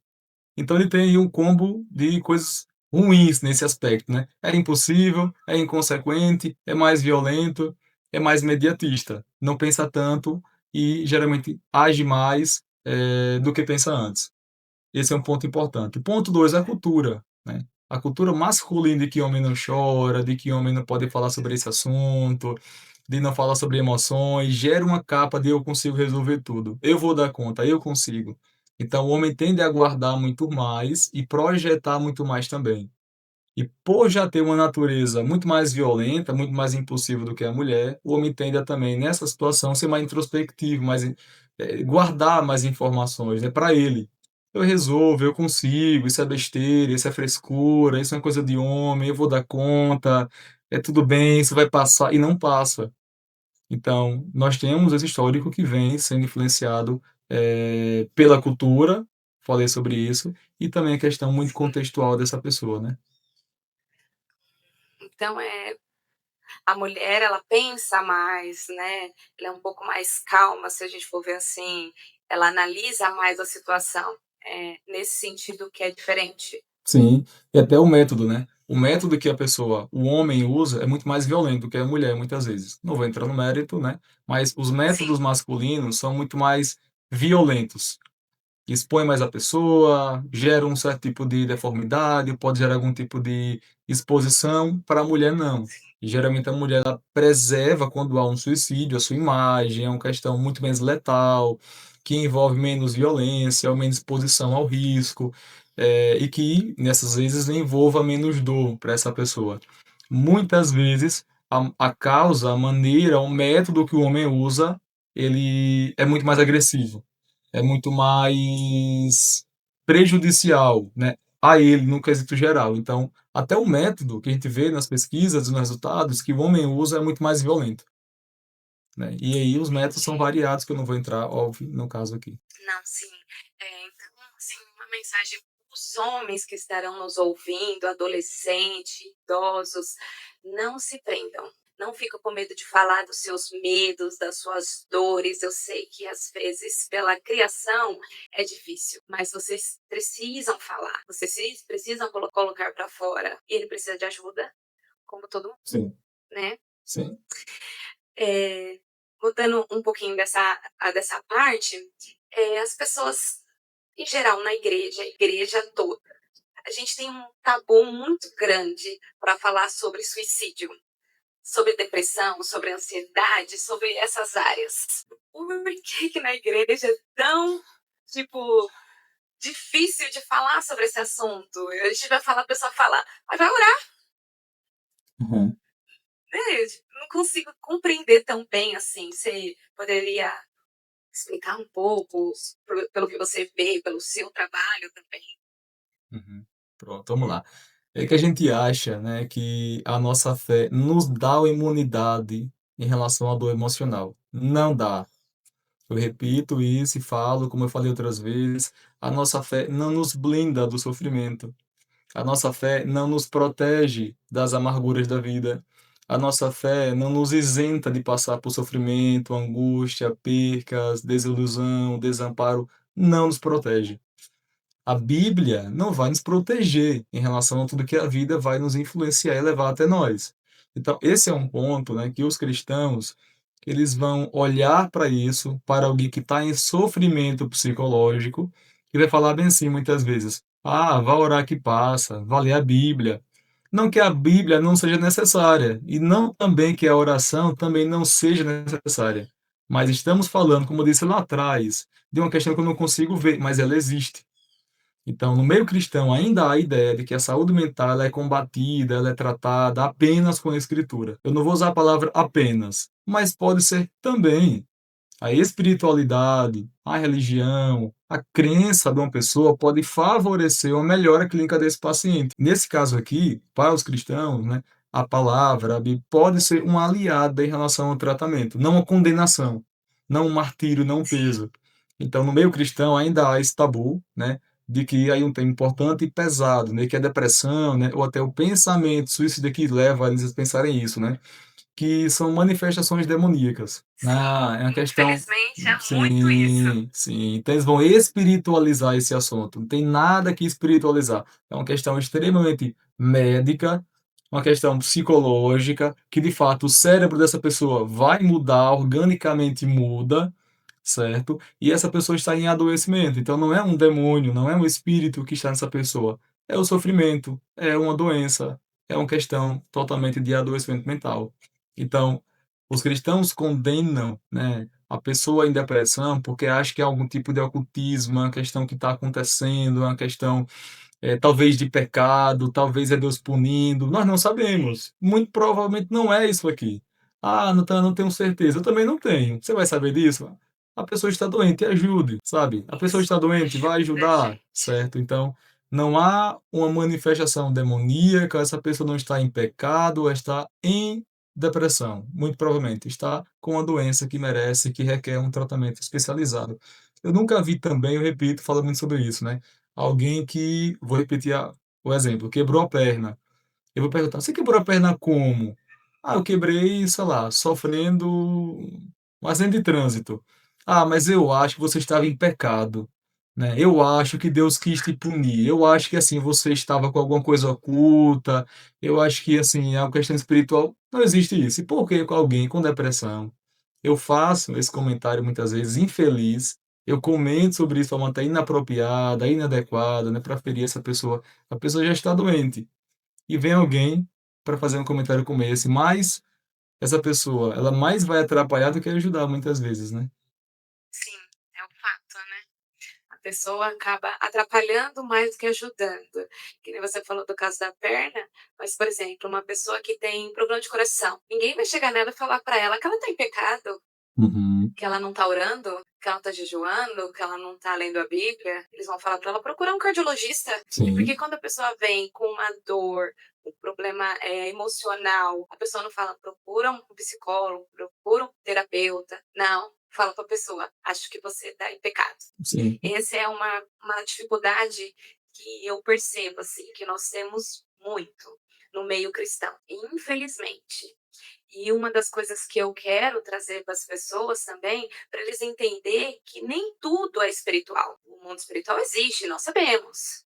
Então ele tem aí um combo de coisas ruins nesse aspecto, né? É impossível, é inconsequente, é mais violento, é mais mediatista, não pensa tanto e geralmente age mais do que pensa antes. Esse é um ponto importante. Ponto 2, a cultura, né? A cultura masculina de que homem não chora, de que homem não pode falar sobre esse assunto, de não falar sobre emoções, gera uma capa de eu consigo resolver tudo. Eu vou dar conta, eu consigo. Então o homem tende a guardar muito mais e projetar muito mais também. E por já ter uma natureza muito mais violenta, muito mais impulsiva do que a mulher, o homem tende a também, nessa situação, ser mais introspectivo, mais, guardar mais informações, né, para ele. Eu resolvo, eu consigo, isso é besteira, isso é frescura, isso é uma coisa de homem, eu vou dar conta, é tudo bem, isso vai passar, e não passa. Então, nós temos esse histórico que vem sendo influenciado pela cultura, falei sobre isso, e também a questão muito contextual dessa pessoa, né? Então, a mulher, ela pensa mais, né? Ela é um pouco mais calma, se a gente for ver assim, ela analisa mais a situação, nesse sentido que é diferente. Sim, e até o método, né? O método que o homem usa é muito mais violento do que a mulher, muitas vezes. Não vou entrar no mérito, né? Mas os Sim, métodos masculinos são muito mais violentos. Expõe mais a pessoa, gera um certo tipo de deformidade, pode gerar algum tipo de exposição. Para a mulher, não. E geralmente a mulher ela preserva quando há um suicídio a sua imagem, é uma questão muito menos letal, que envolve menos violência, ou menos exposição ao risco, e que nessas vezes envolva menos dor para essa pessoa. Muitas vezes a causa, a maneira, o método que o homem usa, ele é muito mais agressivo, é muito mais prejudicial, né, a ele no quesito geral. Então, até o método que a gente vê nas pesquisas, nos resultados, que o homem usa é muito mais violento, né? E aí os métodos são entendi. variados, que eu não vou entrar, óbvio, no caso aqui. Não, sim. Então, assim, uma mensagem para os homens que estarão nos ouvindo, adolescentes, idosos, não se prendam. Não fica com medo de falar dos seus medos, das suas dores. Eu sei que às vezes pela criação é difícil, mas vocês precisam falar, vocês precisam colocar para fora. E ele precisa de ajuda, como todo mundo, Sim, né? sim. É, mudando um pouquinho dessa parte, as pessoas, em geral, na igreja, a igreja toda, a gente tem um tabu muito grande para falar sobre suicídio, sobre depressão, sobre ansiedade, sobre essas áreas. Por que na igreja é tão, tipo, difícil de falar sobre esse assunto? A gente vai falar, a pessoa fala, mas vai orar, Uhum. né? Eu não consigo compreender tão bem assim. Você poderia explicar um pouco pelo que você vê, pelo seu trabalho também? Uhum. Pronto, vamos lá. É que a gente acha, né, que a nossa fé nos dá uma imunidade em relação à dor emocional. Não dá. Eu repito isso e falo, como eu falei outras vezes, a nossa fé não nos blinda do sofrimento. A nossa fé não nos protege das amarguras da vida. A nossa fé não nos isenta de passar por sofrimento, angústia, percas, desilusão, desamparo. Não nos protege. A Bíblia não vai nos proteger em relação a tudo que a vida vai nos influenciar e levar até nós. Então, esse é um ponto, né, que os cristãos, eles vão olhar para isso, para alguém que está em sofrimento psicológico, e vai falar bem assim muitas vezes: "Ah, vá orar que passa, vá ler a Bíblia". Não que a Bíblia não seja necessária, e não também que a oração também não seja necessária. Mas estamos falando, como eu disse lá atrás, de uma questão que eu não consigo ver, mas ela existe. Então, no meio cristão ainda há a ideia de que a saúde mental ela é combatida, ela é tratada apenas com a escritura. Eu não vou usar a palavra apenas, mas pode ser também. A espiritualidade, a religião, a crença de uma pessoa pode favorecer uma melhora clínica desse paciente. Nesse caso aqui, para os cristãos, né, a palavra a Bíblia, pode ser uma aliada em relação ao tratamento, não uma condenação, não um martírio, não um Sim, peso. Então, no meio cristão ainda há esse tabu, né, de que aí um tema importante e pesado, né, que é a depressão, né, ou até o pensamento suicida que leva a eles a pensarem isso, né, que são manifestações demoníacas. Ah, é uma sim. questão. Infelizmente é muito isso. Sim, sim. Então eles vão espiritualizar esse assunto. Não tem nada que espiritualizar. É uma questão extremamente médica, uma questão psicológica, que de fato o cérebro dessa pessoa vai mudar, organicamente muda, certo? E essa pessoa está em adoecimento. Então não é um demônio, não é um espírito que está nessa pessoa. É o sofrimento, é uma doença, é uma questão totalmente de adoecimento mental. Então, os cristãos condenam, né, a pessoa em depressão porque acha que é algum tipo de ocultismo, uma questão que está acontecendo, uma questão talvez de pecado, talvez é Deus punindo, nós não sabemos. Muito provavelmente não é isso aqui. Ah, não, não tenho certeza. Eu também não tenho. Você vai saber disso? A pessoa está doente, ajude, sabe? A pessoa Isso está doente, vai ajuda, ajudar, gente. certo? Então, não há uma manifestação demoníaca, essa pessoa não está em pecado, está em depressão. Muito provavelmente está com uma doença que merece, que requer um tratamento especializado. Eu nunca vi também, eu repito, falo muito sobre isso, né? Alguém que, vou repetir o exemplo, quebrou a perna. Eu vou perguntar: "Você quebrou a perna como?". "Ah, eu quebrei, sei lá, sofrendo um acidente de trânsito". "Ah, mas eu acho que você estava em pecado, né, eu acho que Deus quis te punir, eu acho que, assim, você estava com alguma coisa oculta, eu acho que, assim, é uma questão espiritual". Não existe isso. E por que com alguém com depressão eu faço esse comentário muitas vezes infeliz, eu comento sobre isso de forma até inapropriada, inadequada, né, para ferir essa pessoa. A pessoa já está doente. E vem alguém para fazer um comentário como esse, mas essa pessoa, ela mais vai atrapalhar do que ajudar muitas vezes, né. Sim, é um fato, né. A pessoa acaba atrapalhando mais do que ajudando. Que nem você falou do caso da perna, mas, por exemplo, uma pessoa que tem problema de coração, ninguém vai chegar nela e falar para ela que ela está em pecado, Uhum. que ela não está orando, que ela está jejuando, que ela não está lendo a Bíblia. Eles vão falar para ela procurar um cardiologista. E porque Sim, quando a pessoa vem com uma dor, um problema emocional, a pessoa não fala procura um psicólogo, procura um terapeuta. Não, fala para a pessoa, acho que você está em pecado. sim. Essa é uma dificuldade que eu percebo, assim, que nós temos muito no meio cristão, infelizmente. E uma das coisas que eu quero trazer para as pessoas também, para eles entender que nem tudo é espiritual. O mundo espiritual existe, nós sabemos,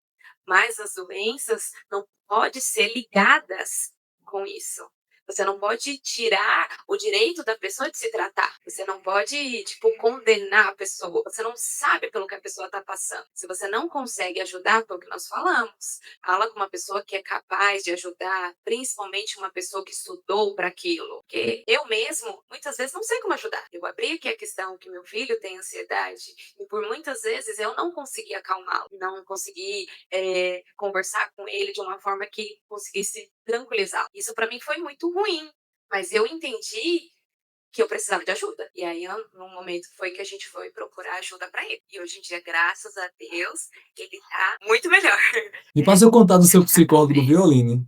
mas as doenças não podem ser ligadas com isso. Você não pode tirar o direito da pessoa de se tratar. Você não pode, tipo, condenar a pessoa. Você não sabe pelo que a pessoa está passando. Se você não consegue ajudar, foi o que nós falamos. Fala com uma pessoa que é capaz de ajudar, principalmente uma pessoa que estudou para aquilo. Porque eu mesmo, muitas vezes, não sei como ajudar. Eu abri aqui a questão que meu filho tem ansiedade e por muitas vezes eu não consegui acalmá-lo, não consegui conversar com ele de uma forma que conseguisse tranquilizar. Isso para mim foi muito ruim, mas eu entendi que eu precisava de ajuda. E aí, num momento, foi que a gente foi procurar ajuda para ele. E hoje em dia, graças a Deus, ele tá muito melhor. Me passa o contato do seu Ele tá cada psicólogo, vez. viu, Aline?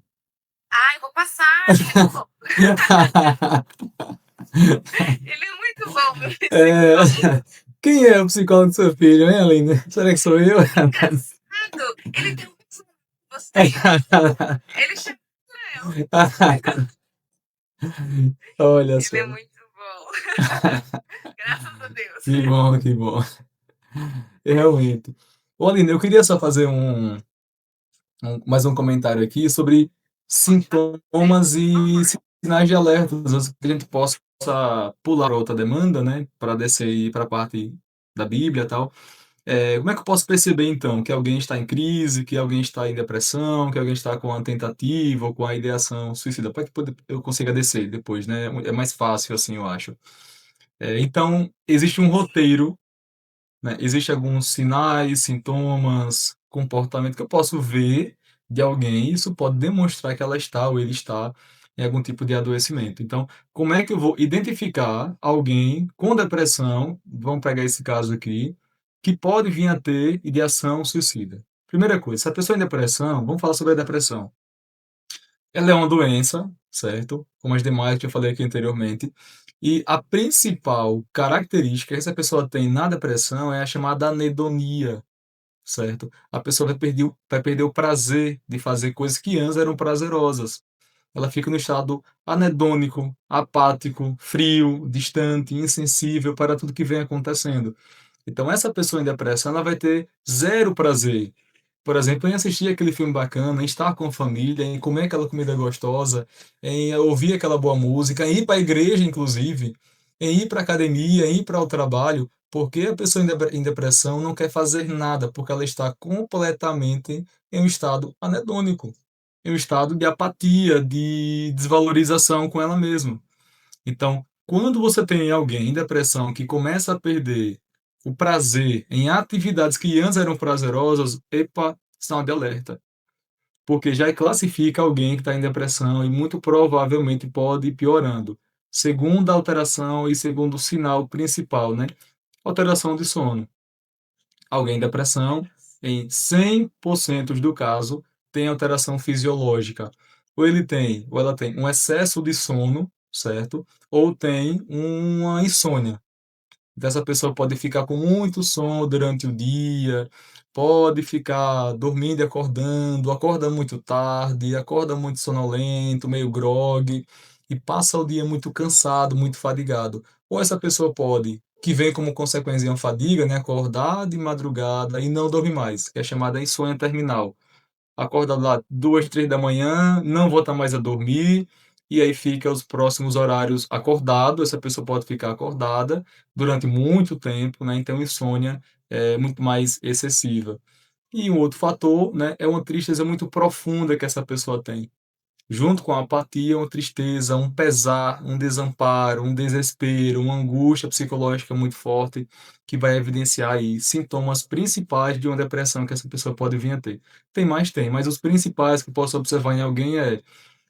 Ai, vou passar, ele é muito bom. Ele é muito bom, meu É, psicólogo. quem é o psicólogo do seu filho, hein, Aline? Será que sou eu? Engraçado, ele tem um mesmo que você. Ele chama Léo. Olha Ele é só. muito bom. Graças a Deus. Que bom, que bom. Realmente. Ô, Aline, eu queria só fazer mais um comentário aqui sobre Pode falar. sintomas Por e favor. sinais de alerta, às vezes que a gente possa pular para outra demanda, né, para descer aí para a parte da Bíblia e tal. Como é que eu posso perceber então que alguém está em crise, que alguém está em depressão, que alguém está com a tentativa ou com a ideação suicida, para que eu consiga descer depois, né? É mais fácil assim, eu acho. Então, existe um roteiro, né? Existem alguns sinais, sintomas, comportamento que eu posso ver de alguém, isso pode demonstrar que ela está ou ele está em algum tipo de adoecimento. Então, como é que eu vou identificar alguém com depressão, vamos pegar esse caso aqui, que pode vir a ter ideação suicida? Primeira coisa, se a pessoa é em depressão, vamos falar sobre a depressão. Ela é uma doença, certo? Como as demais que eu falei aqui anteriormente. E a principal característica que essa pessoa tem na depressão é a chamada anedonia, certo? A pessoa vai perder o prazer de fazer coisas que antes eram prazerosas. Ela fica no estado anedônico, apático, frio, distante, insensível para tudo que vem acontecendo. Então, essa pessoa em depressão, ela vai ter zero prazer. Por exemplo, em assistir aquele filme bacana, em estar com a família, em comer aquela comida gostosa, em ouvir aquela boa música, em ir para a igreja, inclusive, em ir para a academia, em ir para o trabalho, porque a pessoa em depressão não quer fazer nada, porque ela está completamente em um estado anedônico, em um estado de apatia, de desvalorização com ela mesma. Então, quando você tem alguém em depressão que começa a perder o prazer em atividades que antes eram prazerosas, epa, sinal de alerta. Porque já classifica alguém que está em depressão e muito provavelmente pode ir piorando. Segunda alteração e segundo sinal principal, né? Alteração de sono. Alguém em depressão, em 100% do caso, tem alteração fisiológica. Ou ela tem um excesso de sono, certo? Ou tem uma insônia. Então, essa pessoa pode ficar com muito sono durante o dia, pode ficar dormindo e acordando, acorda muito tarde, acorda muito sonolento, meio grogue, e passa o dia muito cansado, muito fadigado. Ou essa pessoa pode, que vem como consequência uma fadiga, né, acordar de madrugada e não dormir mais, que é chamada insônia terminal. Acorda lá 2, 3 da manhã, não volta mais a dormir, e aí fica os próximos horários acordado. Essa pessoa pode ficar acordada durante muito tempo, né? Então, insônia é muito mais excessiva. E um outro fator, né, é uma tristeza muito profunda que essa pessoa tem. Junto com a apatia, uma tristeza, um pesar, um desamparo, um desespero, uma angústia psicológica muito forte, que vai evidenciar aí sintomas principais de uma depressão que essa pessoa pode vir a ter. Tem mais? Tem, mas os principais que eu posso observar em alguém é: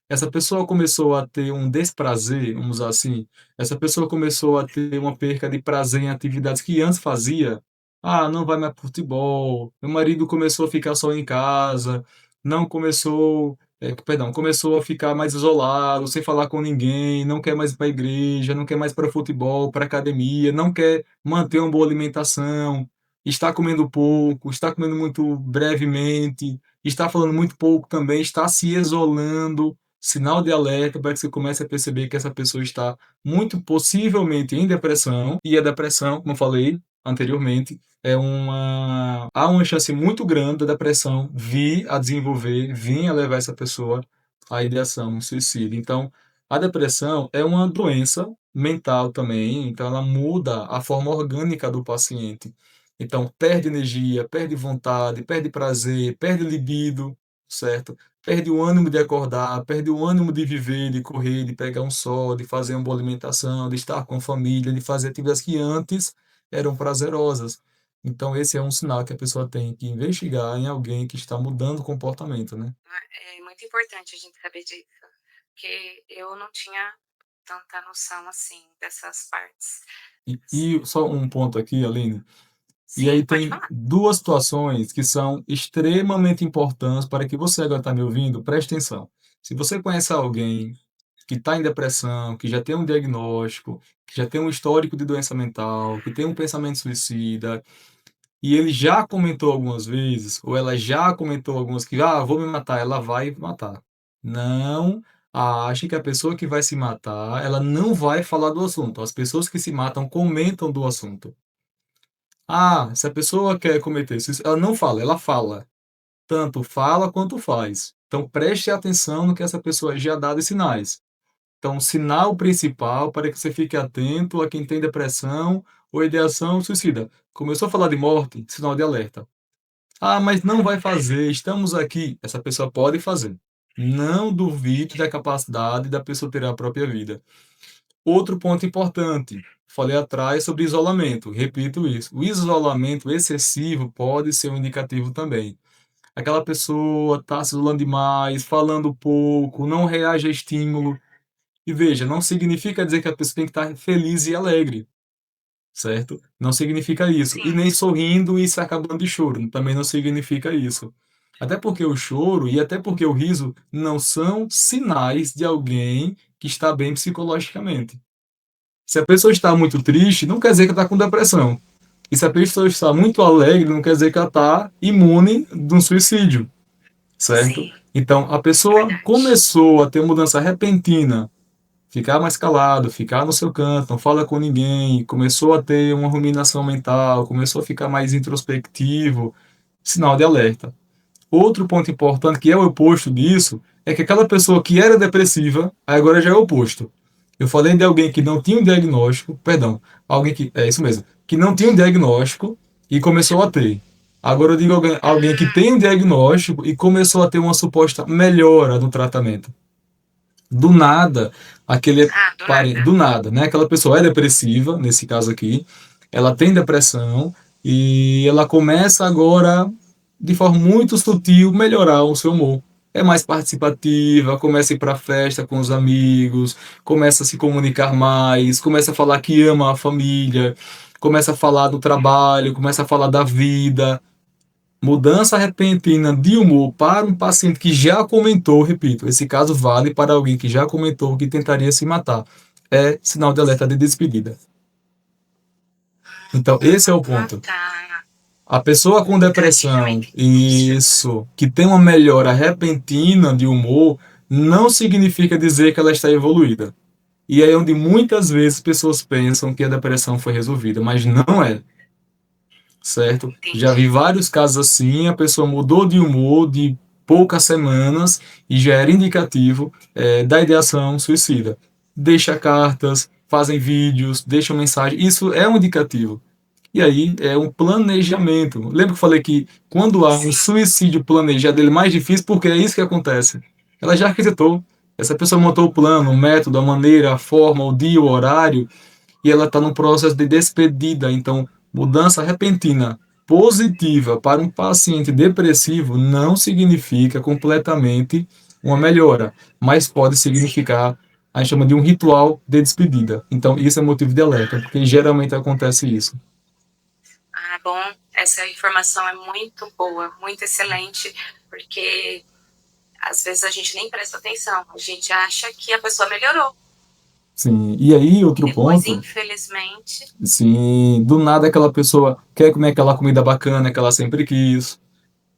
essa pessoa começou a ter um desprazer, vamos usar assim, essa pessoa começou a ter uma perca de prazer em atividades que antes fazia. Ah, não vai mais para futebol, meu marido começou a ficar só em casa, não começou, perdão, começou a ficar mais isolado, sem falar com ninguém, não quer mais ir para a igreja, não quer mais para futebol, para academia, não quer manter uma boa alimentação, está comendo pouco, está comendo muito brevemente, está falando muito pouco também, está se isolando, sinal de alerta para que você comece a perceber que essa pessoa está muito possivelmente em depressão, e a depressão, como eu falei anteriormente, há uma chance muito grande da depressão vir a desenvolver, vir a levar essa pessoa à ideação suicida. Então, a depressão é uma doença mental também, então ela muda a forma orgânica do paciente. Então, perde energia, perde vontade, perde prazer, perde libido, certo? Perde o ânimo de acordar, perde o ânimo de viver, de correr, de pegar um sol, de fazer uma boa alimentação, de estar com a família, de fazer atividades que antes eram prazerosas. Então, esse é um sinal que a pessoa tem que investigar em alguém que está mudando o comportamento, né? É muito importante a gente saber disso, porque eu não tinha tanta noção assim dessas partes. E só um ponto aqui, Aline. E Sim, aí pode tem falar. duas situações que são extremamente importantes para que você agora está me ouvindo, preste atenção. Se você conhece alguém que está em depressão, que já tem um diagnóstico, que já tem um histórico de doença mental, que tem um pensamento suicida, e ele já comentou algumas vezes, ou ela já comentou algumas que, vou me matar, ela vai matar. Não ache que a pessoa que vai se matar, ela não vai falar do assunto. As pessoas que se matam comentam do assunto. Se a pessoa quer cometer suicídio, ela não fala, ela fala. Tanto fala quanto faz. Então preste atenção no que essa pessoa já dá de sinais. Então, o sinal principal para que você fique atento a quem tem depressão ou ideação suicida. Começou a falar de morte, sinal de alerta. Mas não vai fazer, estamos aqui. Essa pessoa pode fazer. Não duvide da capacidade da pessoa ter a própria vida. Outro ponto importante, falei atrás sobre isolamento, repito isso. O isolamento excessivo pode ser um indicativo também. Aquela pessoa está se isolando demais, falando pouco, não reage a estímulo. E veja, não significa dizer que a pessoa tem que estar feliz e alegre, certo? Não significa isso. E Sim, nem sorrindo e se acabando de choro, também não significa isso. Até porque o choro e até porque o riso não são sinais de alguém que está bem psicologicamente. Se a pessoa está muito triste, não quer dizer que ela está com depressão. E se a pessoa está muito alegre, não quer dizer que ela está imune de um suicídio, certo? sim, Então, a pessoa verdade. começou a ter mudança repentina, ficar mais calado, ficar no seu canto, não fala com ninguém, começou a ter uma ruminação mental, começou a ficar mais introspectivo, sinal de alerta. Outro ponto importante, que é o oposto disso, é que aquela pessoa que era depressiva, agora já é o oposto. Eu falei de alguém que não tinha um diagnóstico, perdão, alguém que, é isso mesmo, que não tinha um diagnóstico e começou a ter. Agora eu digo alguém que tem um diagnóstico e começou a ter uma suposta melhora no tratamento. Do nada, aquele Do nada. do nada, né? Aquela pessoa é depressiva, nesse caso aqui, ela tem depressão e ela começa agora, de forma muito sutil, melhorar o seu humor. É mais participativa, começa a ir para festa com os amigos, começa a se comunicar mais, começa a falar que ama a família, começa a falar do trabalho, começa a falar da vida. Mudança repentina de humor para um paciente que já comentou, repito, esse caso vale para alguém que já comentou que tentaria se matar. É sinal de alerta de despedida. Então, esse é o ponto. Tá. A pessoa com Entendi, eu depressão, entendi isso. isso, que tem uma melhora repentina de humor, não significa dizer que ela está evoluída. E aí é onde muitas vezes pessoas pensam que a depressão foi resolvida, mas não é, certo? Já vi Entendi. vários casos assim, a pessoa mudou de humor de poucas semanas e já era indicativo da ideação suicida. Deixa cartas, fazem vídeos, deixam mensagem, isso é um indicativo. E aí é um planejamento. Lembra que eu falei que quando há um Sim, suicídio planejado, ele é mais difícil porque é isso que acontece. Ela já arquitetou. Essa pessoa montou o plano, o método, a maneira, a forma, o dia, o horário, e ela está num processo de despedida. Então, mudança repentina positiva para um paciente depressivo não significa completamente uma melhora, mas pode sim. significar, a gente chama de um ritual de despedida. Então, isso é motivo de alerta, porque geralmente acontece isso. Bom, essa informação é muito boa, muito excelente, porque às vezes a gente nem presta atenção, a gente acha que a pessoa melhorou. Sim, e aí E outro depois, ponto, infelizmente, sim, do nada aquela pessoa quer comer aquela comida bacana que ela sempre quis,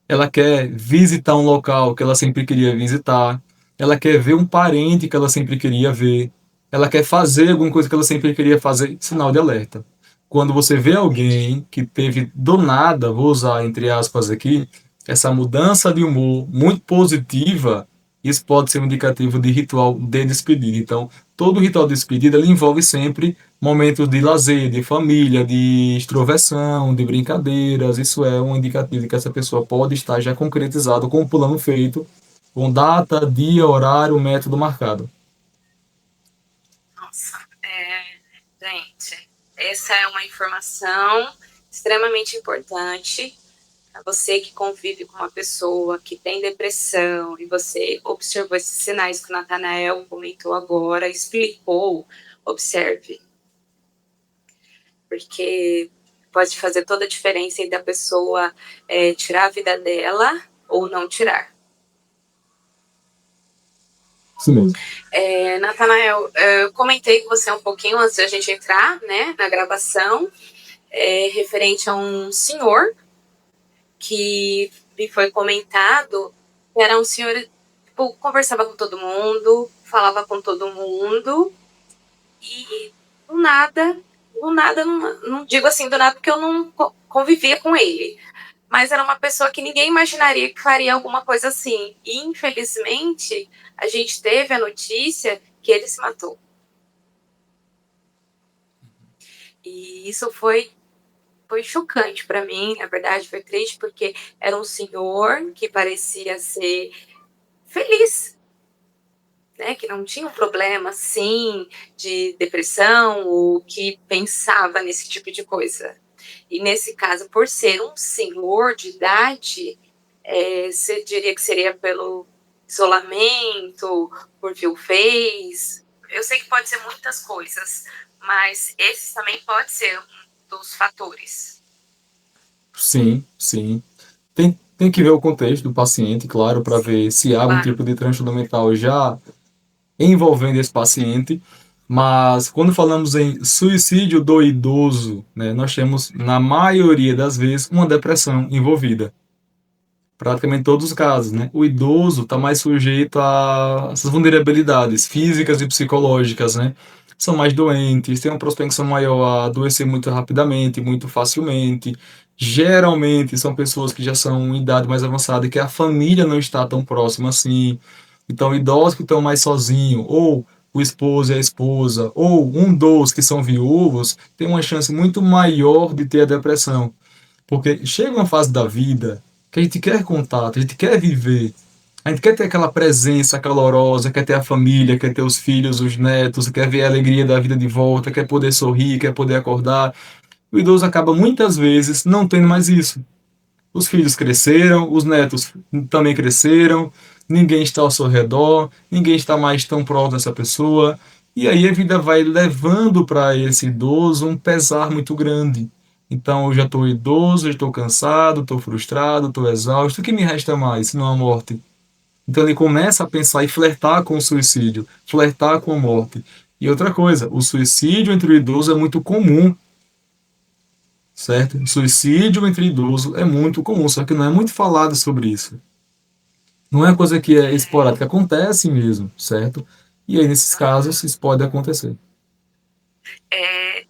ela quer visitar um local que ela sempre queria visitar, ela quer ver um parente que ela sempre queria ver, ela quer fazer alguma coisa que ela sempre queria fazer, sinal de alerta. Quando você vê entendi. alguém que teve do nada, vou usar entre aspas aqui, essa mudança de humor muito positiva, isso pode ser um indicativo de ritual de despedida. Então, todo ritual de despedida ele envolve sempre momentos de lazer, de família, de extroversão, de brincadeiras. Isso é um indicativo de que essa pessoa pode estar já concretizado com o plano feito, com data, dia, horário, método marcado. Nossa, gente, essa é uma informação extremamente importante para você que convive com uma pessoa que tem depressão e você observou esses sinais que o Natanael comentou agora, explicou, observe, porque pode fazer toda a diferença em da pessoa tirar a vida dela ou não tirar. Isso mesmo. Natanael, eu comentei com você um pouquinho antes da gente entrar, né, na gravação, referente a um senhor que me foi comentado, que era um senhor que tipo, conversava com todo mundo, falava com todo mundo, e do nada, não digo assim do nada porque eu não convivia com ele, mas era uma pessoa que ninguém imaginaria que faria alguma coisa assim. E, infelizmente, a gente teve a notícia que ele se matou. E isso foi chocante para mim, na verdade, foi triste, porque era um senhor que parecia ser feliz, né? Que não tinha um problema, assim, de depressão ou que pensava nesse tipo de coisa. E nesse caso, por ser um senhor de idade, você diria que seria pelo isolamento, por viuvez? Eu sei que pode ser muitas coisas, mas esse também pode ser um dos fatores. Sim, sim. Tem que ver o contexto do paciente, claro, para Sim, ver se há algum claro. tipo de transtorno mental já envolvendo esse paciente. Mas quando falamos em suicídio do idoso, né, nós temos, na maioria das vezes, uma depressão envolvida. Praticamente todos os casos, né? O idoso está mais sujeito a essas vulnerabilidades físicas e psicológicas, né? São mais doentes, têm uma propensão maior a adoecer muito rapidamente, muito facilmente. Geralmente são pessoas que já são em idade mais avançada e que a família não está tão próxima assim. Então, idosos que estão mais sozinhos, ou o esposo e a esposa, ou um dos que são viúvos, tem uma chance muito maior de ter a depressão. Porque chega uma fase da vida que a gente quer contato, a gente quer viver, a gente quer ter aquela presença calorosa, quer ter a família, quer ter os filhos, os netos, quer ver a alegria da vida de volta, quer poder sorrir, quer poder acordar. O idoso acaba muitas vezes não tendo mais isso. Os filhos cresceram, os netos também cresceram, ninguém está ao seu redor, ninguém está mais tão próximo dessa pessoa. E aí a vida vai levando para esse idoso um pesar muito grande. Então eu já estou idoso, já estou cansado, estou frustrado, estou exausto. O que me resta mais, se não a morte? Então ele começa a pensar e flertar com o suicídio, flertar com a morte. E outra coisa, o suicídio entre o idoso é muito comum, certo? Suicídio entre idosos é muito comum, só que não é muito falado sobre isso. Não é coisa que é esporádica, acontece mesmo, certo? E aí, nesses casos, isso pode acontecer. É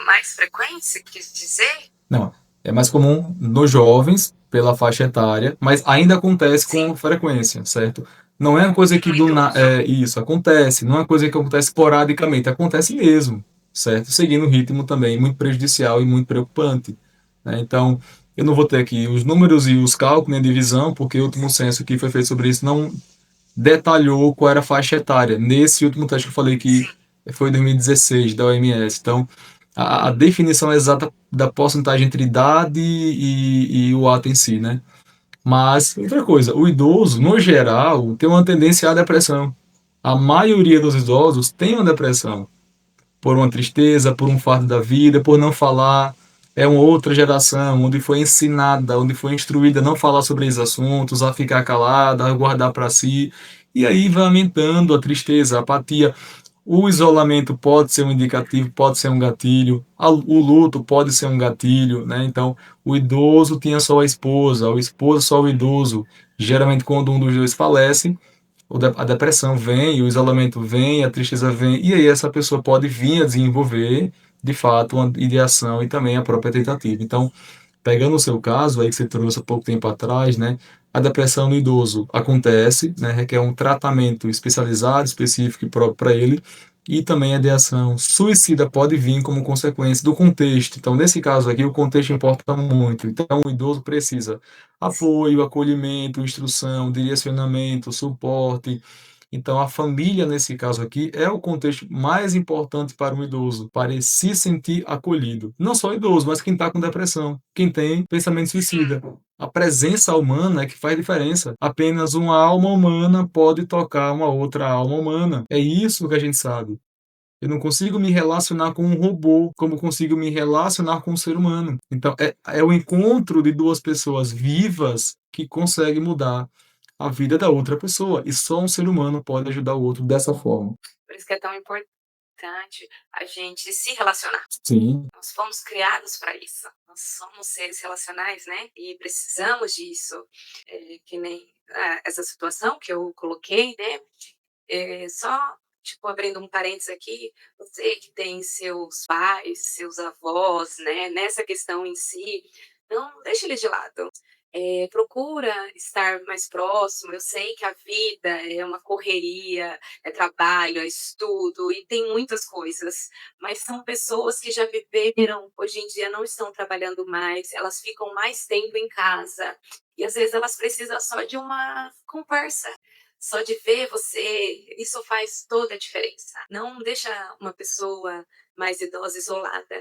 mais frequência, quis dizer? Não, é mais comum nos jovens, pela faixa etária, mas ainda acontece com Sim, frequência, certo? Não é uma coisa e que no do na... idoso? isso acontece, não é uma coisa que acontece esporadicamente, acontece mesmo, certo? Seguindo um ritmo também muito prejudicial e muito preocupante, né? Então, eu não vou ter aqui os números e os cálculos, nem a divisão, porque o último censo que foi feito sobre isso não detalhou qual era a faixa etária. Nesse último teste que eu falei que Sim. foi em 2016, da OMS. Então, a definição exata da porcentagem entre idade e o ato em si, né? Mas, outra coisa, o idoso, no geral, tem uma tendência à depressão. A maioria dos idosos tem uma depressão por uma tristeza, por um fardo da vida, por não falar. É uma outra geração onde foi ensinada, onde foi instruída a não falar sobre esses assuntos, a ficar calada, a guardar para si. E aí vai aumentando a tristeza, a apatia. O isolamento pode ser um indicativo, pode ser um gatilho. O luto pode ser um gatilho, né? Então, o idoso tinha só a esposa, o esposo só o idoso. Geralmente, quando um dos dois falece, a depressão vem, o isolamento vem, a tristeza vem, e aí essa pessoa pode vir a desenvolver, de fato, uma ideação e também a própria tentativa. Então, pegando o seu caso aí que você trouxe há pouco tempo atrás, né, a depressão no idoso acontece, né, requer um tratamento especializado, específico e próprio para ele, e também a ideação suicida pode vir como consequência do contexto. Então, nesse caso aqui, o contexto importa muito. Então, o idoso precisa apoio, acolhimento, instrução, direcionamento, suporte. Então, a família, nesse caso aqui, é o contexto mais importante para um idoso, para ele se sentir acolhido. Não só o idoso, mas quem está com depressão, quem tem pensamento suicida. A presença humana é que faz diferença. Apenas uma alma humana pode tocar uma outra alma humana. É isso que a gente sabe. Eu não consigo me relacionar com um robô como consigo me relacionar com um ser humano. Então, é o encontro de duas pessoas vivas que consegue mudar a vida da outra pessoa. E só um ser humano pode ajudar o outro dessa forma. Por isso que é tão importante a gente se relacionar. Sim, Nós fomos criados para isso. Nós somos seres relacionais, né? E precisamos disso. Que nem essa situação que eu coloquei, né? Só, tipo, abrindo um parênteses aqui, você que tem seus pais, seus avós, né? Nessa questão em si, não deixe eles de lado. Procura estar mais próximo. Eu sei que a vida é uma correria, é trabalho, é estudo e tem muitas coisas, mas são pessoas que já viveram, hoje em dia não estão trabalhando mais, elas ficam mais tempo em casa e às vezes elas precisam só de uma conversa. Só de ver você, isso faz toda a diferença. Não deixa uma pessoa mais idosa isolada.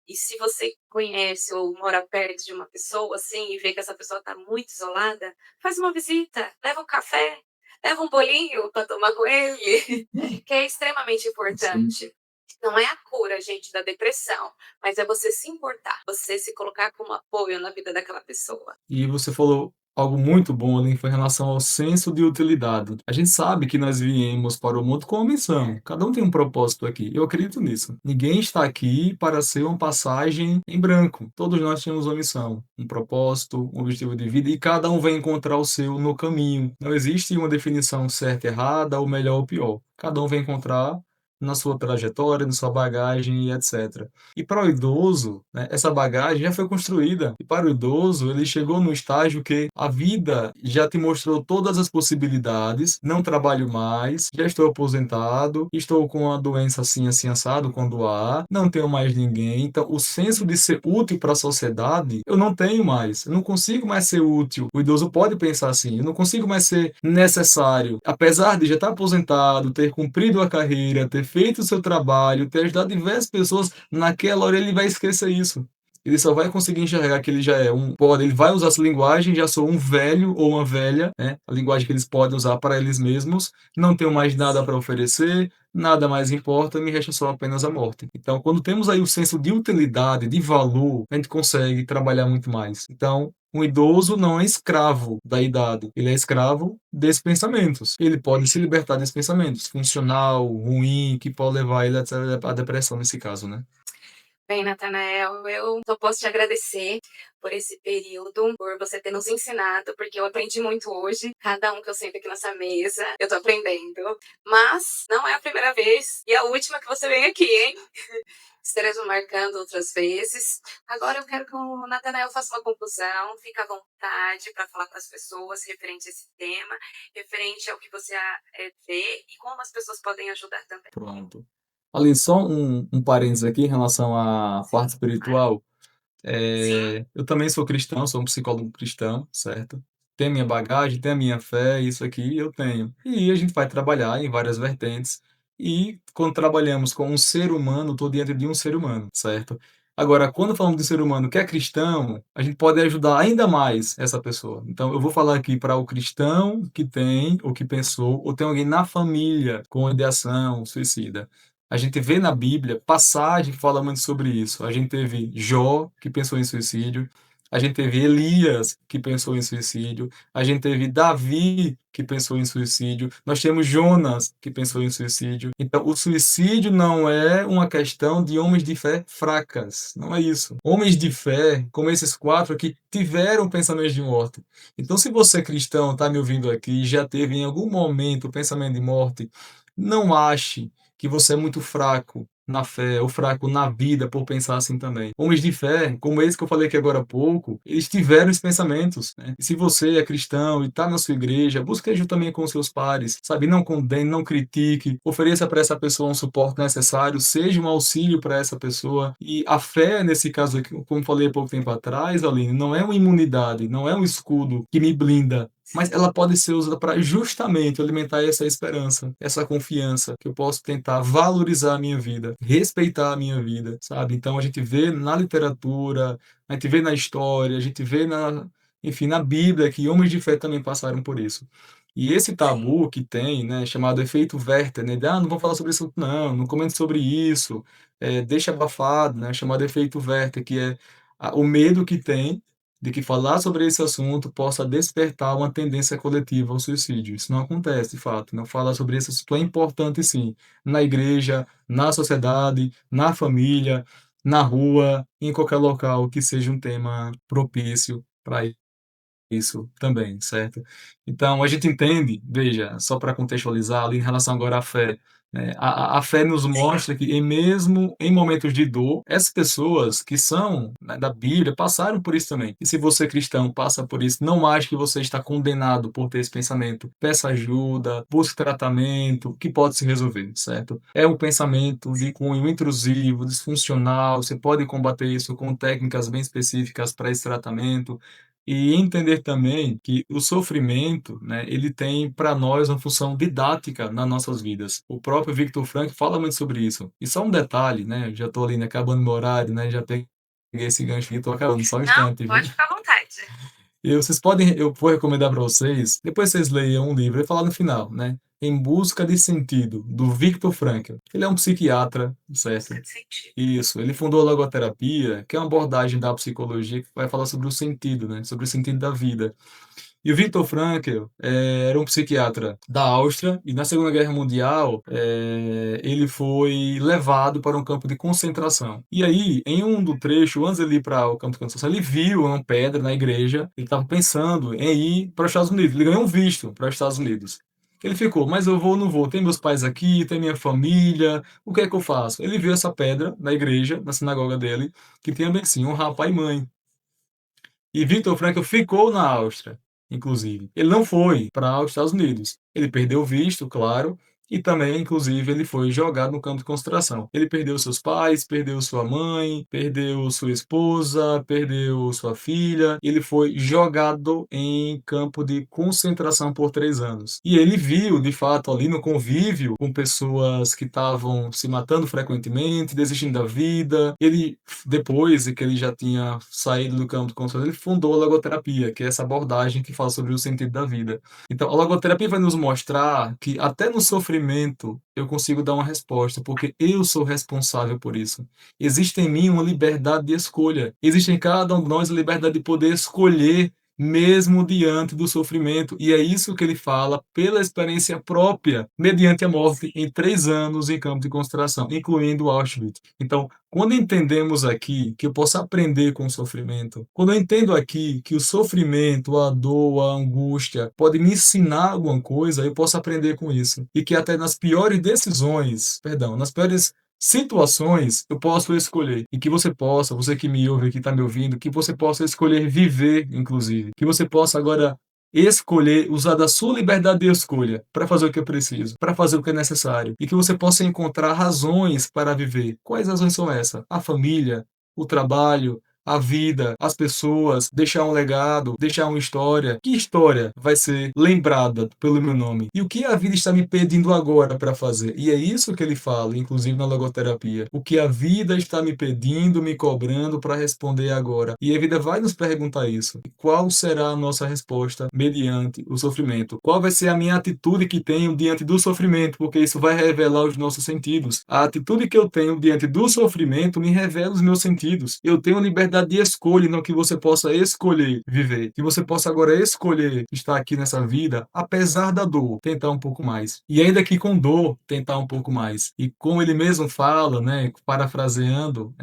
E se você conhece ou mora perto de uma pessoa assim e vê que essa pessoa está muito isolada, faz uma visita, leva um café, leva um bolinho para tomar com ele, que é extremamente sim. importante. Não é a cura, gente, da depressão, mas é você se importar, você se colocar como apoio na vida daquela pessoa. E você falou algo muito bom ali, foi em relação ao senso de utilidade. A gente sabe que nós viemos para o mundo com uma missão. Cada um tem um propósito aqui. Eu acredito nisso. Ninguém está aqui para ser uma passagem em branco. Todos nós temos uma missão, um propósito, um objetivo de vida e cada um vai encontrar o seu no caminho. Não existe uma definição certa, errada, ou melhor ou pior. Cada um vai encontrar na sua trajetória, na sua bagagem e etc. E para o idoso, né, essa bagagem já foi construída. E para o idoso, ele chegou no estágio que a vida já te mostrou todas as possibilidades. Não trabalho mais, já estou aposentado, estou com uma doença assim, assim, assado, quando há, não tenho mais ninguém. Então, o senso de ser útil para a sociedade, eu não tenho mais. Eu não consigo mais ser útil. O idoso pode pensar assim, eu não consigo mais ser necessário. Apesar de já estar aposentado, ter cumprido a carreira, ter feito o seu trabalho, ter ajudado diversas pessoas, naquela hora ele vai esquecer isso. Ele só vai conseguir enxergar que ele já é um pode, ele vai usar essa linguagem, já sou um velho ou uma velha, né? A linguagem que eles podem usar para eles mesmos, não tenho mais nada para oferecer, nada mais importa, me resta só apenas a morte. Então, quando temos aí o senso de utilidade, de valor, a gente consegue trabalhar muito mais. Então, um idoso não é escravo da idade, ele é escravo desses pensamentos. Ele pode se libertar desses pensamentos, funcional, ruim, que pode levar ele à depressão nesse caso, né? Bem, Natanael, eu só posso te agradecer por esse período, por você ter nos ensinado, porque eu aprendi muito hoje. Cada um que eu sento aqui nessa mesa, eu tô aprendendo. Mas não é a primeira vez e a última que você vem aqui, hein? Estaremos marcando outras vezes. Agora eu quero que o Natanael faça uma conclusão. Fica à vontade para falar com as pessoas referente a esse tema, referente ao que você vê e como as pessoas podem ajudar também. Pronto. Ali, só um parênteses aqui em relação à Sim, parte claro. espiritual. Sim, Eu também sou cristão, sou um psicólogo cristão, certo? Tenho minha bagagem, tenho a minha fé, isso aqui eu tenho. E a gente vai trabalhar em várias vertentes. E quando trabalhamos com um ser humano, estou diante de um ser humano, certo? Agora, quando falamos de ser humano que é cristão, a gente pode ajudar ainda mais essa pessoa. Então, eu vou falar aqui para o cristão que tem, ou que pensou, ou tem alguém na família com ideação suicida. A gente vê na Bíblia passagem que fala muito sobre isso. A gente teve Jó, que pensou em suicídio. a gente teve Elias, que pensou em suicídio, a gente teve Davi, que pensou em suicídio, nós temos Jonas, que pensou em suicídio. Então, o suicídio não é uma questão de homens de fé fracas, não é isso. Homens de fé, como esses 4 aqui, tiveram pensamentos de morte. Então, se você é cristão, está me ouvindo aqui, e já teve em algum momento pensamento de morte, não ache que você é muito fraco na fé ou fraco na vida por pensar assim também. Homens de fé, como esse que eu falei aqui agora há pouco, eles tiveram esses pensamentos, né? E se você é cristão e está na sua igreja, busque ajuda também com os seus pares, sabe? Não condene, não critique, ofereça para essa pessoa um suporte necessário, seja um auxílio para essa pessoa. E a fé, nesse caso aqui, como falei há pouco tempo atrás, Aline, não é uma imunidade, não é um escudo que me blinda, mas ela pode ser usada para justamente alimentar essa esperança, essa confiança, que eu posso tentar valorizar a minha vida, respeitar a minha vida, sabe? Então a gente vê na literatura, a gente vê na história, a gente vê enfim, na Bíblia que homens de fé também passaram por isso. E esse Sim, tabu que tem, né, chamado efeito Werther, né, de, não vou falar sobre isso, não comente sobre isso, deixa abafado, né, chamado efeito Werther, que é o medo que tem de que falar sobre esse assunto possa despertar uma tendência coletiva ao suicídio. Isso não acontece, de fato. Não falar sobre esse assunto é importante, sim, na igreja, na sociedade, na família, na rua, em qualquer local que seja um tema propício para isso também, certo? Então, a gente entende, veja, só para contextualizar ali em relação agora à fé, né, a fé nos sim. mostra que mesmo em momentos de dor, essas pessoas que são, né, da Bíblia passaram por isso também. E se você cristão passa por isso, não ache que você está condenado por ter esse pensamento. Peça ajuda, busque tratamento, que pode se resolver, certo? É um pensamento de cunho intrusivo, disfuncional, você pode combater isso com técnicas bem específicas para esse tratamento, e entender também que o sofrimento, né, ele tem para nós uma função didática nas nossas vidas. O próprio Viktor Frankl fala muito sobre isso. E só um detalhe, né, eu já estou ali, né, acabando meu horário, né, já peguei esse gancho aqui, estou acabando, só um Não, instante, viu? pode ficar à vontade. Vocês podem, eu vou recomendar para vocês, depois vocês leiam um livro, ele fala no final, né? Em Busca de Sentido, do Viktor Frankl. Ele é um psiquiatra, certo? Busca de sentido. Isso, ele fundou a logoterapia, que é uma abordagem da psicologia que vai falar sobre o sentido, né? Sobre o sentido da vida. E o Viktor Frankl era um psiquiatra da Áustria e na Segunda Guerra Mundial ele foi levado para um campo de concentração. E aí, em um do trecho, antes de ele ir para o campo de concentração, ele viu uma pedra na igreja, ele estava pensando em ir para os Estados Unidos, ele ganhou um visto para os Estados Unidos. Ele ficou, mas eu vou ou não vou? Tem meus pais aqui, tem minha família, o que é que eu faço? Ele viu essa pedra na igreja, na sinagoga dele, que tinha bem assim, honrar pai e mãe. E Viktor Frankl ficou na Áustria, inclusive. Ele não foi para os Estados Unidos. Ele perdeu o visto, claro, e também, inclusive, ele foi jogado no campo de concentração. Ele perdeu seus pais, perdeu sua mãe, perdeu sua esposa, perdeu sua filha. Ele foi jogado em campo de concentração por 3 anos. E ele viu, de fato, ali no convívio com pessoas que estavam se matando frequentemente, desistindo da vida. Ele, depois que ele já tinha saído do campo de concentração, ele fundou a logoterapia, que é essa abordagem que fala sobre o sentido da vida. Então, a logoterapia vai nos mostrar que até no sofrimento eu consigo dar uma resposta, porque eu sou responsável por isso. Existe em mim uma liberdade de escolha. Existe em cada um de nós a liberdade de poder escolher mesmo diante do sofrimento. E é isso que ele fala pela experiência própria, mediante a morte em 3 anos em campo de concentração, incluindo Auschwitz. Então, quando entendemos aqui que eu posso aprender com o sofrimento, quando eu entendo aqui que o sofrimento, a dor, a angústia pode me ensinar alguma coisa, eu posso aprender com isso. E que até nas piores decisões, perdão, nas piores situações, eu posso escolher. E que você possa, você que me ouve, que está me ouvindo, que você possa escolher viver, inclusive. Que você possa agora escolher, usar da sua liberdade de escolha para fazer o que é preciso, para fazer o que é necessário, e que você possa encontrar razões para viver. Quais razões são essas? A família, o trabalho, a vida, as pessoas, deixar um legado, deixar uma história. Que história vai ser lembrada pelo meu nome? E o que a vida está me pedindo agora para fazer? E é isso que ele fala, inclusive na logoterapia. O que a vida está me pedindo, me cobrando para responder agora. E a vida vai nos perguntar isso. Qual será a nossa resposta mediante o sofrimento? Qual vai ser a minha atitude que tenho diante do sofrimento? Porque isso vai revelar os nossos sentidos. A atitude que eu tenho diante do sofrimento me revela os meus sentidos. Eu tenho liberdade liberdade de escolha, não que você possa escolher viver, que você possa agora escolher estar aqui nessa vida, apesar da dor, tentar um pouco mais. E ainda que com dor, tentar um pouco mais. E como ele mesmo fala, né, parafraseando,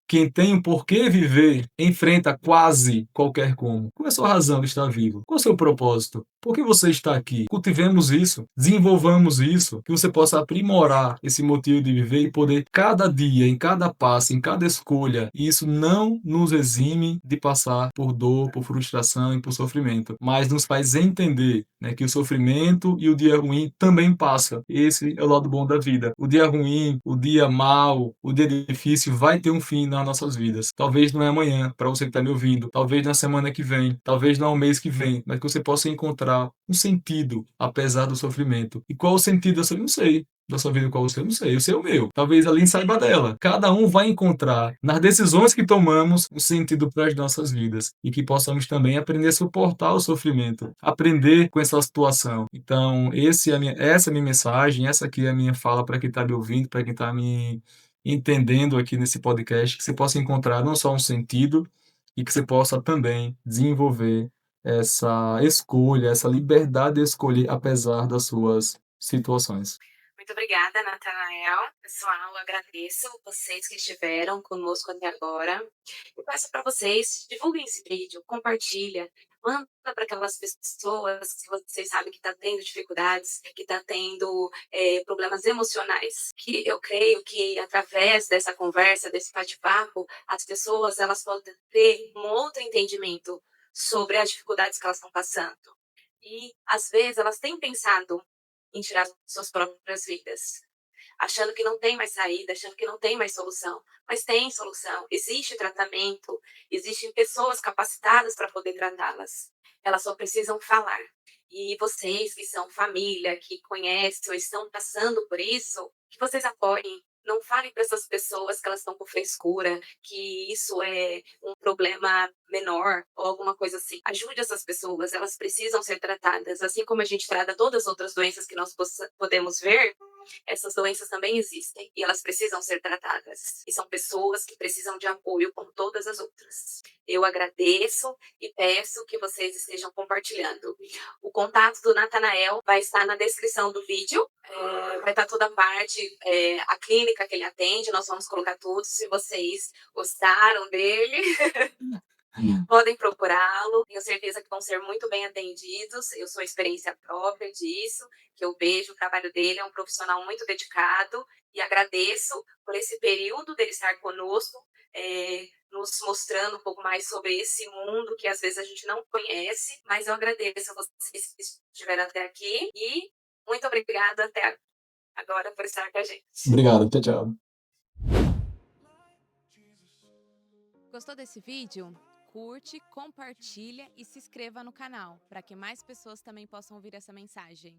quem tem um porquê viver enfrenta quase qualquer como. Qual é a sua razão de estar vivo? Qual é o seu propósito? Por que você está aqui? Cultivemos isso, desenvolvamos isso, que você possa aprimorar esse motivo de viver e poder, cada dia, em cada passo, em cada escolha, e isso não nos exime de passar por dor, por frustração e por sofrimento, mas nos faz entender, né, que o sofrimento e o dia ruim também passa. Esse é o lado bom da vida. O dia ruim, o dia mau, o dia difícil vai ter um fim nas nossas vidas. Talvez não é amanhã, para você que está me ouvindo, talvez na semana que vem, talvez não é o mês que vem, mas que você possa encontrar um sentido, apesar do sofrimento. E qual o sentido da sua vida? Não sei. Da sua vida, qual o seu? Não sei. Eu sei o meu. Talvez a Aline saiba dela. Cada um vai encontrar, nas decisões que tomamos, um sentido para as nossas vidas. E que possamos também aprender a suportar o sofrimento. Aprender com essa situação. Então, essa é a minha mensagem, essa aqui é a minha fala para quem está me ouvindo, para quem está me entendendo aqui nesse podcast, que você possa encontrar não só um sentido, e que você possa também desenvolver essa escolha, essa liberdade de escolher apesar das suas situações. Muito obrigada, Natanael. Pessoal, eu agradeço vocês que estiveram conosco até agora. Eu peço para vocês, divulguem esse vídeo, compartilha, manda para aquelas pessoas que vocês sabem que está tendo dificuldades, que está tendo problemas emocionais. Que eu creio que através dessa conversa, desse bate-papo, as pessoas elas podem ter um outro entendimento sobre as dificuldades que elas estão passando. E, às vezes, elas têm pensado em tirar suas próprias vidas, achando que não tem mais saída, achando que não tem mais solução. Mas tem solução, existe tratamento, existem pessoas capacitadas para poder tratá-las. Elas só precisam falar. E vocês que são família, que conhecem ou estão passando por isso, que vocês apoiem. Não falem para essas pessoas que elas estão com frescura, que isso é um problema menor ou alguma coisa assim. Ajude essas pessoas, elas precisam ser tratadas. Assim como a gente trata todas as outras doenças que nós podemos ver, essas doenças também existem e elas precisam ser tratadas. E são pessoas que precisam de apoio como todas as outras. Eu agradeço e peço que vocês estejam compartilhando. O contato do Natanael vai estar na descrição do vídeo. Vai estar toda a parte, a clínica que ele atende, nós vamos colocar tudo. Se vocês gostaram dele, podem procurá-lo. Tenho certeza que vão ser muito bem atendidos. Eu sou experiência própria disso, que eu vejo o trabalho dele. É um profissional muito dedicado e agradeço por esse período dele estar conosco, nos mostrando um pouco mais sobre esse mundo que às vezes a gente não conhece. Mas eu agradeço a vocês que estiveram até aqui e muito obrigada até agora por estar com a gente. Obrigado, tchau, tchau. Gostou desse vídeo? Curte, compartilha e se inscreva no canal, para que mais pessoas também possam ouvir essa mensagem.